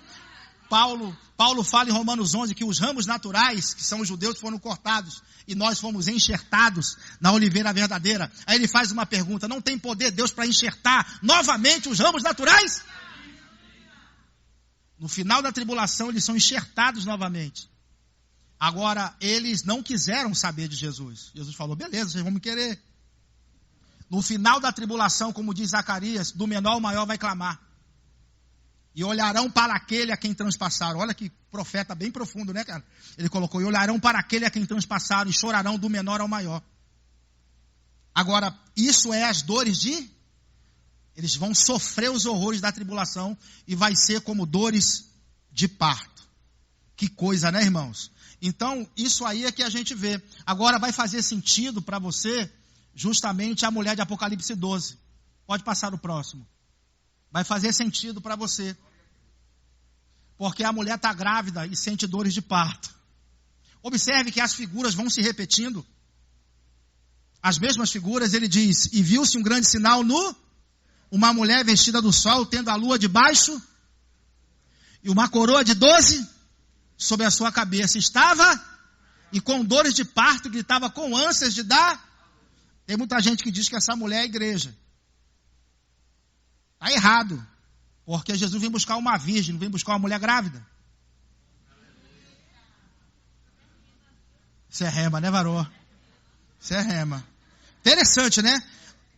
Paulo fala em Romanos 11 que os ramos naturais, que são os judeus, foram cortados. E nós fomos enxertados na oliveira verdadeira. Aí ele faz uma pergunta, não tem poder Deus para enxertar novamente os ramos naturais? No final da tribulação eles são enxertados novamente. Agora, eles não quiseram saber de Jesus. Jesus falou, beleza, vocês vão me querer. No final da tribulação, como diz Zacarias, do menor ao maior vai clamar. E olharão para aquele a quem transpassaram. Olha que profeta bem profundo, né, cara? Ele colocou, e olharão para aquele a quem transpassaram e chorarão do menor ao maior. Agora, isso é as dores eles vão sofrer os horrores da tribulação e vai ser como dores de parto. Que coisa, né, irmãos? Então, isso aí é que a gente vê. Agora vai fazer sentido para você, justamente a mulher de Apocalipse 12. Pode passar o próximo. Vai fazer sentido para você. Porque a mulher está grávida e sente dores de parto. Observe que as figuras vão se repetindo. As mesmas figuras, ele diz, e viu-se um grande sinal uma mulher vestida do sol, tendo a lua debaixo, e uma coroa de 12 sobre a sua cabeça. Estava, e com dores de parto, gritava com ânsias de dar. Tem muita gente que diz que essa mulher é a igreja. Está errado. Porque Jesus vem buscar uma virgem, não vem buscar uma mulher grávida. Isso é rema, né, varô? Isso é rema. Interessante, né?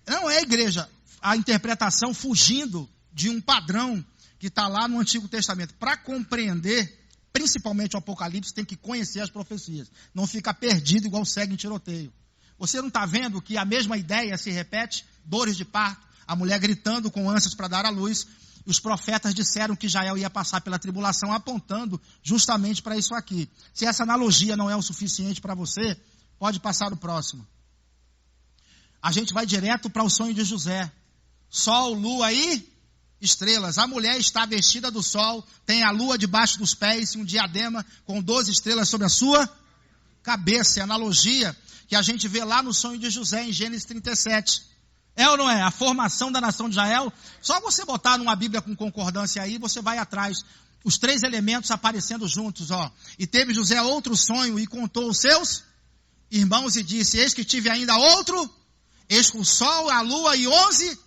Não é a igreja. A interpretação fugindo de um padrão que está lá no Antigo Testamento. Para compreender, principalmente o Apocalipse, tem que conhecer as profecias. Não fica perdido igual segue em tiroteio. Você não está vendo que a mesma ideia se repete? Dores de parto, a mulher gritando com ânsias para dar à luz. Os profetas disseram que Israel ia passar pela tribulação, apontando justamente para isso aqui. Se essa analogia não é o suficiente para você, pode passar o próximo. A gente vai direto para o sonho de José. Sol, lua e estrelas. A mulher está vestida do sol, tem a lua debaixo dos pés e um diadema com 12 estrelas sobre a sua cabeça. É a analogia que a gente vê lá no sonho de José em Gênesis 37. É ou não é? A formação da nação de Israel. Só você botar numa Bíblia com concordância aí, você vai atrás. Os 3 elementos aparecendo juntos, ó. E teve José outro sonho e contou os seus irmãos e disse, eis que tive ainda outro, eis que o sol, a lua e 11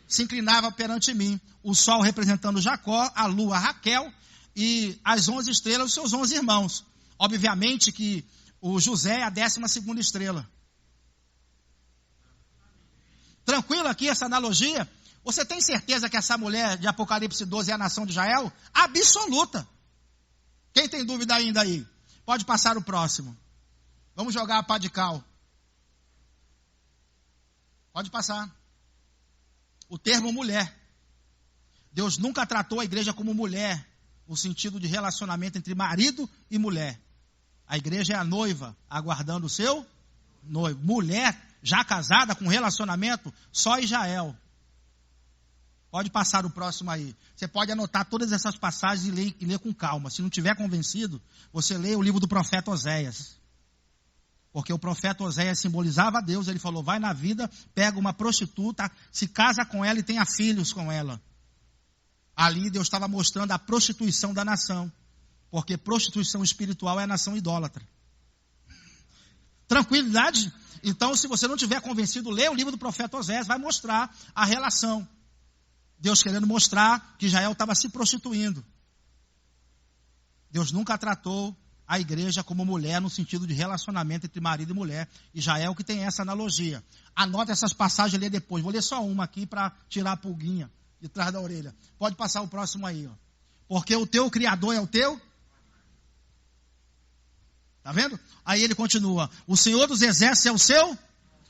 se inclinava perante mim. O sol representando Jacó, a lua Raquel e as 11 estrelas, os seus 11 irmãos. Obviamente que o José é a 12ª estrela. Tranquilo aqui essa analogia? Você tem certeza que essa mulher de Apocalipse 12 é a nação de Israel? Absoluta. Quem tem dúvida ainda aí? Pode passar o próximo. Vamos jogar a pá de cal. Pode passar. O termo mulher. Deus nunca tratou a igreja como mulher, no sentido de relacionamento entre marido e mulher. A igreja é a noiva, aguardando o seu noivo. Mulher, já casada, com relacionamento, só Israel. Pode passar o próximo aí. Você pode anotar todas essas passagens e ler com calma. Se não tiver convencido, você lê o livro do profeta Oséias. Porque o profeta Oséias simbolizava a Deus. Ele falou, vai na vida, pega uma prostituta, se casa com ela e tenha filhos com ela. Ali Deus estava mostrando a prostituição da nação. Porque prostituição espiritual é a nação idólatra. Tranquilidade? Então, se você não tiver convencido, lê o livro do profeta Oséias, vai mostrar a relação. Deus querendo mostrar que Israel estava se prostituindo. Deus nunca tratou a igreja como mulher no sentido de relacionamento entre marido e mulher. Israel que tem essa analogia. Anota essas passagens e lê depois. Vou ler só uma aqui para tirar a pulguinha de trás da orelha. Pode passar o próximo aí. Ó. Porque o teu Criador é o teu. Está vendo? Aí ele continua. O Senhor dos Exércitos é o seu.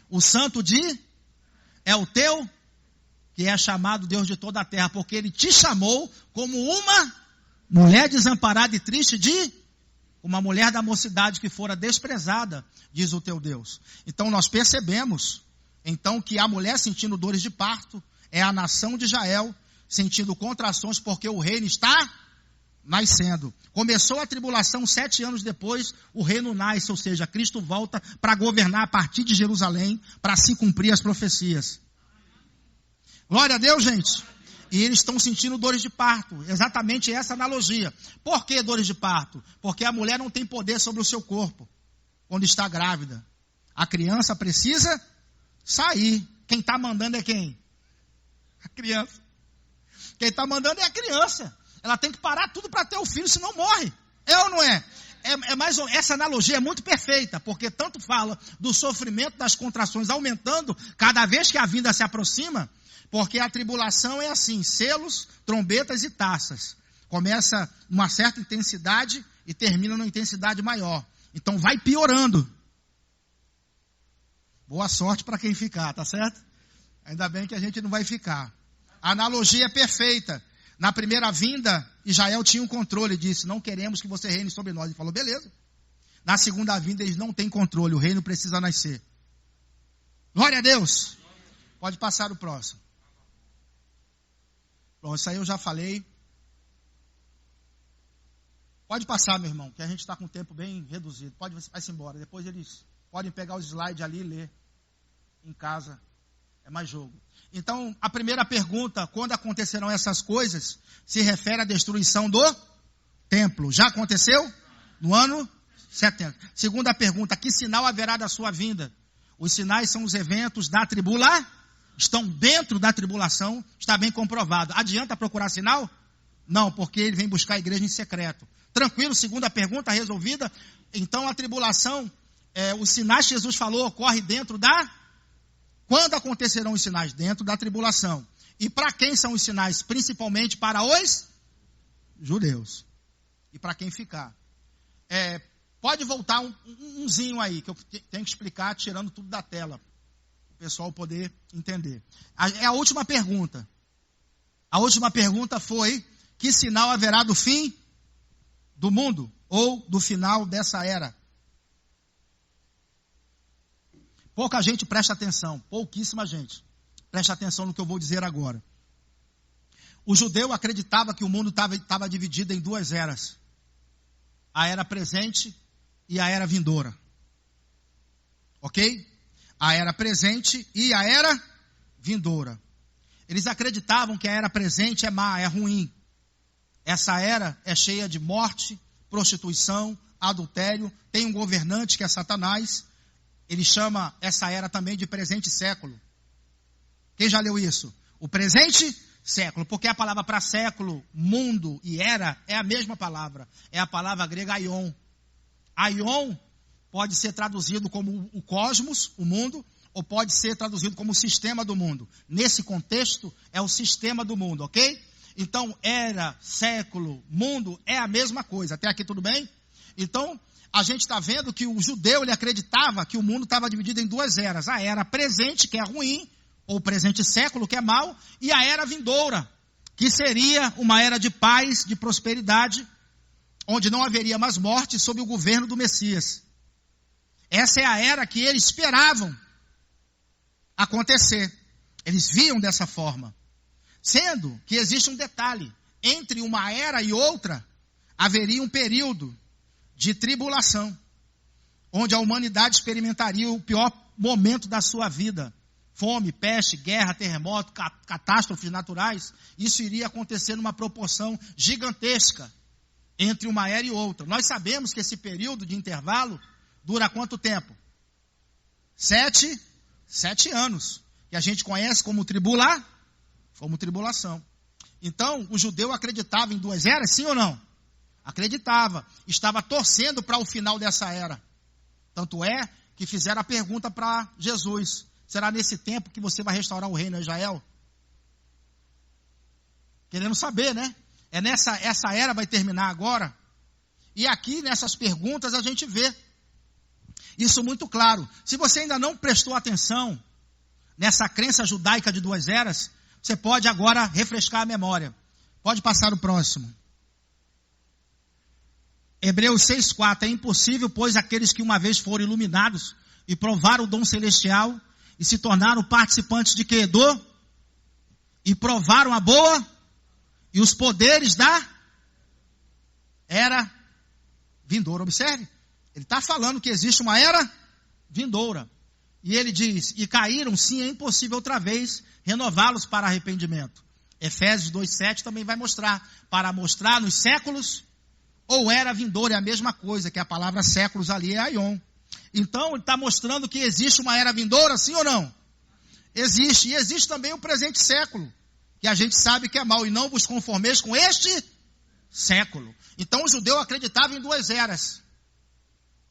O Santo é o teu. Que é chamado Deus de toda a terra. Porque ele te chamou como uma mulher desamparada e triste uma mulher da mocidade que fora desprezada, diz o teu Deus. Então nós percebemos, então, que a mulher sentindo dores de parto, é a nação de Israel, sentindo contrações, porque o reino está nascendo. Começou a tribulação 7 anos depois, o reino nasce, ou seja, Cristo volta para governar a partir de Jerusalém, para se cumprir as profecias. Glória a Deus, gente. E eles estão sentindo dores de parto. Exatamente essa analogia. Por que dores de parto? Porque a mulher não tem poder sobre o seu corpo quando está grávida. A criança precisa sair. Quem está mandando é quem? A criança. Quem está mandando é a criança. Ela tem que parar tudo para ter o filho, senão morre. É ou não é? Essa analogia é muito perfeita, porque tanto fala do sofrimento das contrações aumentando cada vez que a vinda se aproxima. Porque a tribulação é assim, selos, trombetas e taças. Começa numa certa intensidade e termina numa intensidade maior. Então vai piorando. Boa sorte para quem ficar, tá certo? Ainda bem que a gente não vai ficar. A analogia é perfeita. Na primeira vinda, Israel tinha um controle, disse, não queremos que você reine sobre nós. Ele falou, beleza. Na segunda vinda, eles não têm controle, o reino precisa nascer. Glória a Deus. Pode passar o próximo. Bom, isso aí eu já falei. Pode passar, meu irmão, que a gente está com o tempo bem reduzido. Vai-se embora. Depois eles podem pegar os slides ali e ler em casa. É mais jogo. Então, a primeira pergunta, quando acontecerão essas coisas, se refere à destruição do templo. Já aconteceu? No ano 70. Segunda pergunta, que sinal haverá da sua vinda? Os sinais são os eventos da tribulação. Estão dentro da tribulação, está bem comprovado. Adianta procurar sinal? Não, porque ele vem buscar a igreja em secreto. Tranquilo, segunda pergunta resolvida. Então a tribulação, os sinais que Jesus falou, ocorre dentro da... Quando acontecerão os sinais? Dentro da tribulação. E para quem são os sinais? Principalmente para os judeus. E para quem ficar. Pode voltar umzinho aí, que eu tenho que explicar, tirando tudo da tela. O pessoal poder entender. É a última pergunta. A última pergunta foi, que sinal haverá do fim do mundo? Ou do final dessa era? Pouca gente presta atenção, pouquíssima gente. Presta atenção no que eu vou dizer agora. O judeu acreditava que o mundo estava dividido em duas eras. A era presente e a era vindoura. Ok? A era presente e a era vindoura. Eles acreditavam que a era presente é má, é ruim. Essa era é cheia de morte, prostituição, adultério. Tem um governante que é Satanás. Ele chama essa era também de presente século. Quem já leu isso? O presente século. Porque a palavra para século, mundo e era é a mesma palavra. É a palavra grega aion. Aion pode ser traduzido como o cosmos, o mundo, ou pode ser traduzido como o sistema do mundo. Nesse contexto, é o sistema do mundo, ok? Então, era, século, mundo, é a mesma coisa. Até aqui tudo bem? Então, a gente está vendo que o judeu, ele acreditava que o mundo estava dividido em duas eras. A era presente, que é ruim, ou presente século, que é mau, e a era vindoura, que seria uma era de paz, de prosperidade, onde não haveria mais morte sob o governo do Messias. Essa é a era que eles esperavam acontecer. Eles viam dessa forma. Sendo que existe um detalhe. Entre uma era e outra, haveria um período de tribulação, onde a humanidade experimentaria o pior momento da sua vida. Fome, peste, guerra, terremoto, catástrofes naturais. Isso iria acontecer numa proporção gigantesca entre uma era e outra. Nós sabemos que esse período de intervalo dura quanto tempo? 7 anos. Que a gente conhece como tribulação. Então, o judeu acreditava em duas eras, sim ou não? Acreditava. Estava torcendo para o final dessa era. Tanto é que fizeram a pergunta para Jesus. Será nesse tempo que você vai restaurar o reino de Israel? Querendo saber, né? Essa era vai terminar agora. E aqui nessas perguntas a gente vê isso muito claro. Se você ainda não prestou atenção nessa crença judaica de duas eras, você pode agora refrescar a memória. Pode passar o próximo. Hebreus 6,4. É impossível, pois aqueles que uma vez foram iluminados e provaram o dom celestial e se tornaram participantes de quê? E provaram a boa e os poderes da era vindoura. Observe, ele está falando que existe uma era vindoura. E ele diz, e caíram, sim, é impossível outra vez renová-los para arrependimento. Efésios 2,7 também vai mostrar, para mostrar nos séculos, ou era vindoura, é a mesma coisa, que a palavra séculos ali é aion. Então, ele está mostrando que existe uma era vindoura, sim ou não? Existe, e existe também o presente século, que a gente sabe que é mau, e não vos conformeis com este século. Então, o judeu acreditava em duas eras.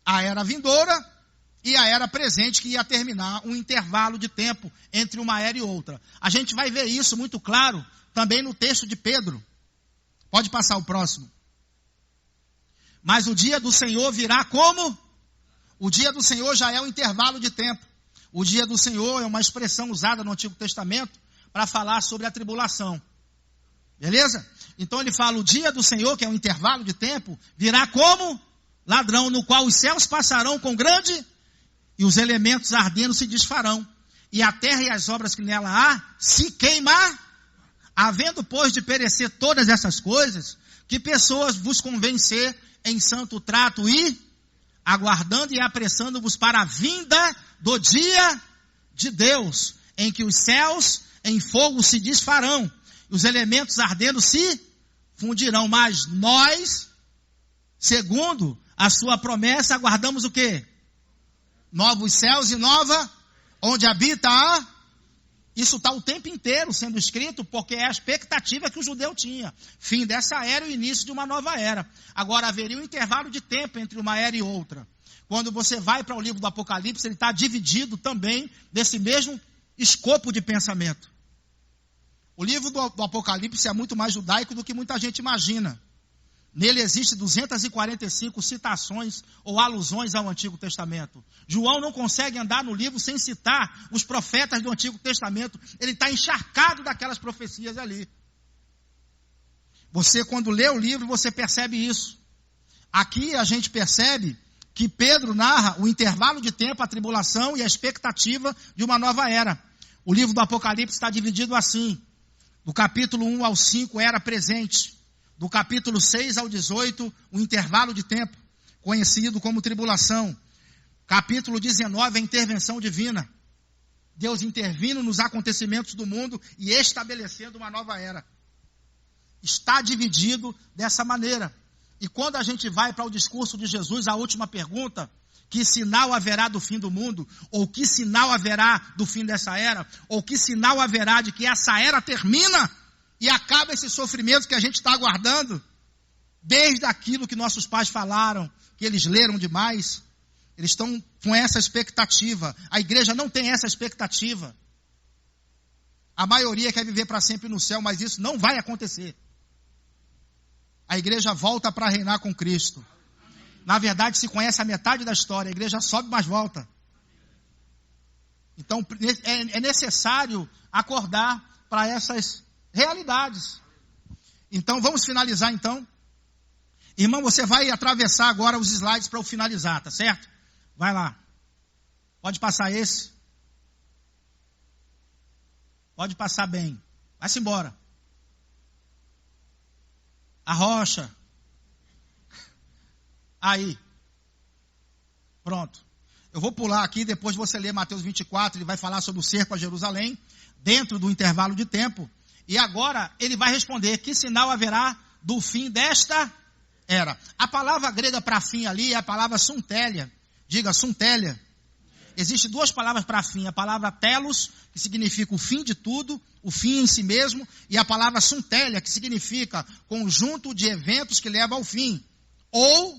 A era vindoura e a era presente, que ia terminar um intervalo de tempo entre uma era e outra. A gente vai ver isso muito claro também no texto de Pedro. Pode passar o próximo. Mas o dia do Senhor virá como? O dia do Senhor já é um intervalo de tempo. O dia do Senhor é uma expressão usada no Antigo Testamento para falar sobre a tribulação. Beleza? Então ele fala, o dia do Senhor, que é um intervalo de tempo, virá como ladrão, no qual os céus passarão com grande, e os elementos ardendo se desfarão, e a terra e as obras que nela há se queimar. Havendo, pois, de perecer todas essas coisas, que pessoas vos convencer em santo trato e aguardando e apressando-vos para a vinda do dia de Deus, em que os céus em fogo se desfarão, e os elementos ardendo se fundirão, mas nós, segundo a sua promessa, aguardamos o quê? Novos céus e nova, onde habita a... Isso está o tempo inteiro sendo escrito, porque é a expectativa que o judeu tinha. Fim dessa era e o início de uma nova era. Agora, haveria um intervalo de tempo entre uma era e outra. Quando você vai para o livro do Apocalipse, ele está dividido também desse mesmo escopo de pensamento. O livro do Apocalipse é muito mais judaico do que muita gente imagina. Nele existem 245 citações ou alusões ao Antigo Testamento. João não consegue andar no livro sem citar os profetas do Antigo Testamento. Ele está encharcado daquelas profecias ali. Você, quando lê o livro, você percebe isso. Aqui a gente percebe que Pedro narra o intervalo de tempo, a tribulação e a expectativa de uma nova era. O livro do Apocalipse está dividido assim. Do capítulo 1 ao 5, era presente. Do capítulo 6 ao 18, o intervalo de tempo, conhecido como tribulação. Capítulo 19, a intervenção divina. Deus intervindo nos acontecimentos do mundo e estabelecendo uma nova era. Está dividido dessa maneira. E quando a gente vai para o discurso de Jesus, a última pergunta, que sinal haverá do fim do mundo? Ou que sinal haverá do fim dessa era? Ou que sinal haverá de que essa era termina e acaba esse sofrimento que a gente está aguardando? Desde aquilo que nossos pais falaram, que eles leram demais, eles estão com essa expectativa. A igreja não tem essa expectativa. A maioria quer viver para sempre no céu, mas isso não vai acontecer. A igreja volta para reinar com Cristo. Na verdade, se conhece a metade da história, a igreja sobe, mas volta. Então, é necessário acordar para essas realidades. Então, vamos finalizar então. Irmão, você vai atravessar agora os slides para eu finalizar, tá certo? Vai lá. Pode passar esse. Pode passar bem. Vai-se embora. A rocha. Aí. Pronto. Eu vou pular aqui, depois você lê Mateus 24, ele vai falar sobre o cerco a Jerusalém, dentro do intervalo de tempo. E agora ele vai responder, que sinal haverá do fim desta era? A palavra grega para fim ali é a palavra suntélia. Diga, suntélia. Existem duas palavras para fim. A palavra telos, que significa o fim de tudo, o fim em si mesmo. E a palavra suntélia, que significa conjunto de eventos que levam ao fim. Ou,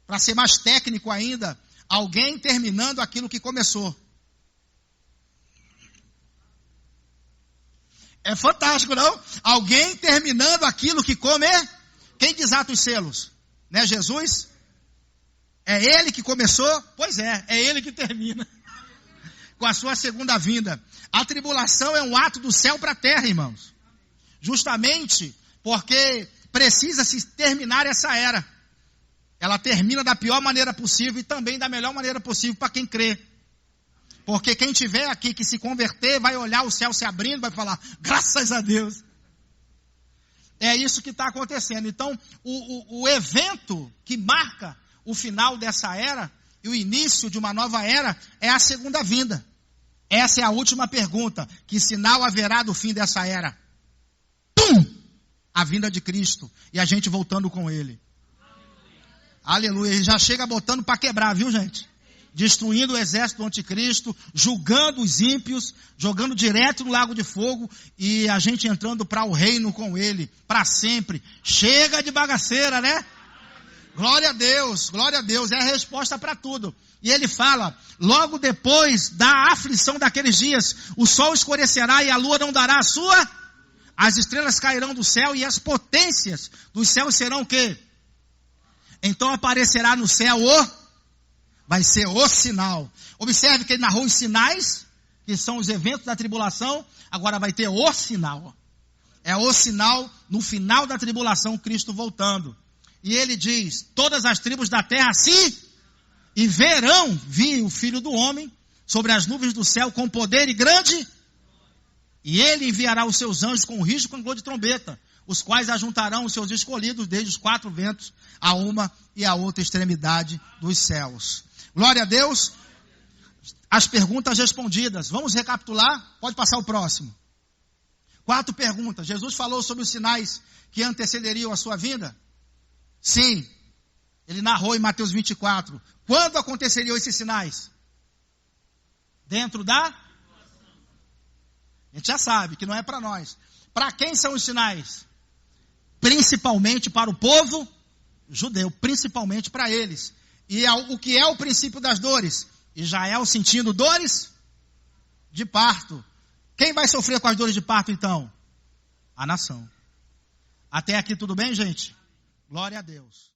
para ser mais técnico ainda, alguém terminando aquilo que começou. É fantástico, não? Alguém terminando aquilo que Quem desata os selos? Não é Jesus? É ele que começou? Pois é ele que termina. Com a sua segunda vinda. A tribulação é um ato do céu para a terra, irmãos. Justamente porque precisa se terminar essa era. Ela termina da pior maneira possível e também da melhor maneira possível para quem crê. Porque quem tiver aqui que se converter, vai olhar o céu se abrindo, vai falar, graças a Deus. É isso que está acontecendo. Então, o evento que marca o final dessa era e o início de uma nova era é a segunda vinda. Essa é a última pergunta. Que sinal haverá do fim dessa era? Pum! A vinda de Cristo. E a gente voltando com Ele. Aleluia. Ele já chega botando para quebrar, viu, gente? Destruindo o exército do anticristo, julgando os ímpios, jogando direto no lago de fogo e a gente entrando para o reino com ele, para sempre. Chega de bagaceira, né? Glória a Deus, é a resposta para tudo. E ele fala, logo depois da aflição daqueles dias, o sol escurecerá e a lua não dará a sua, as estrelas cairão do céu e as potências dos céus serão o quê? Então aparecerá no céu vai ser o sinal. Observe que ele narrou os sinais, que são os eventos da tribulação, agora vai ter o sinal. É o sinal no final da tribulação, Cristo voltando. E ele diz, todas as tribos da terra e verão vir o Filho do Homem sobre as nuvens do céu com poder e grande, e ele enviará os seus anjos com risco e com glória de trombeta. os quais ajuntarão os seus escolhidos desde os 4 ventos, a uma e a outra extremidade dos céus. Glória a Deus. As perguntas respondidas. Vamos recapitular? Pode passar o próximo. 4 perguntas. Jesus falou sobre os sinais que antecederiam a sua vinda? Sim. Ele narrou em Mateus 24. Quando aconteceriam esses sinais? Dentro da? A gente já sabe que não é para nós. Para quem são os sinais? Principalmente para o povo judeu. Principalmente para eles. E o que é o princípio das dores? Israel sentindo dores de parto. Quem vai sofrer com as dores de parto então? A nação. Até aqui tudo bem, gente? Glória a Deus.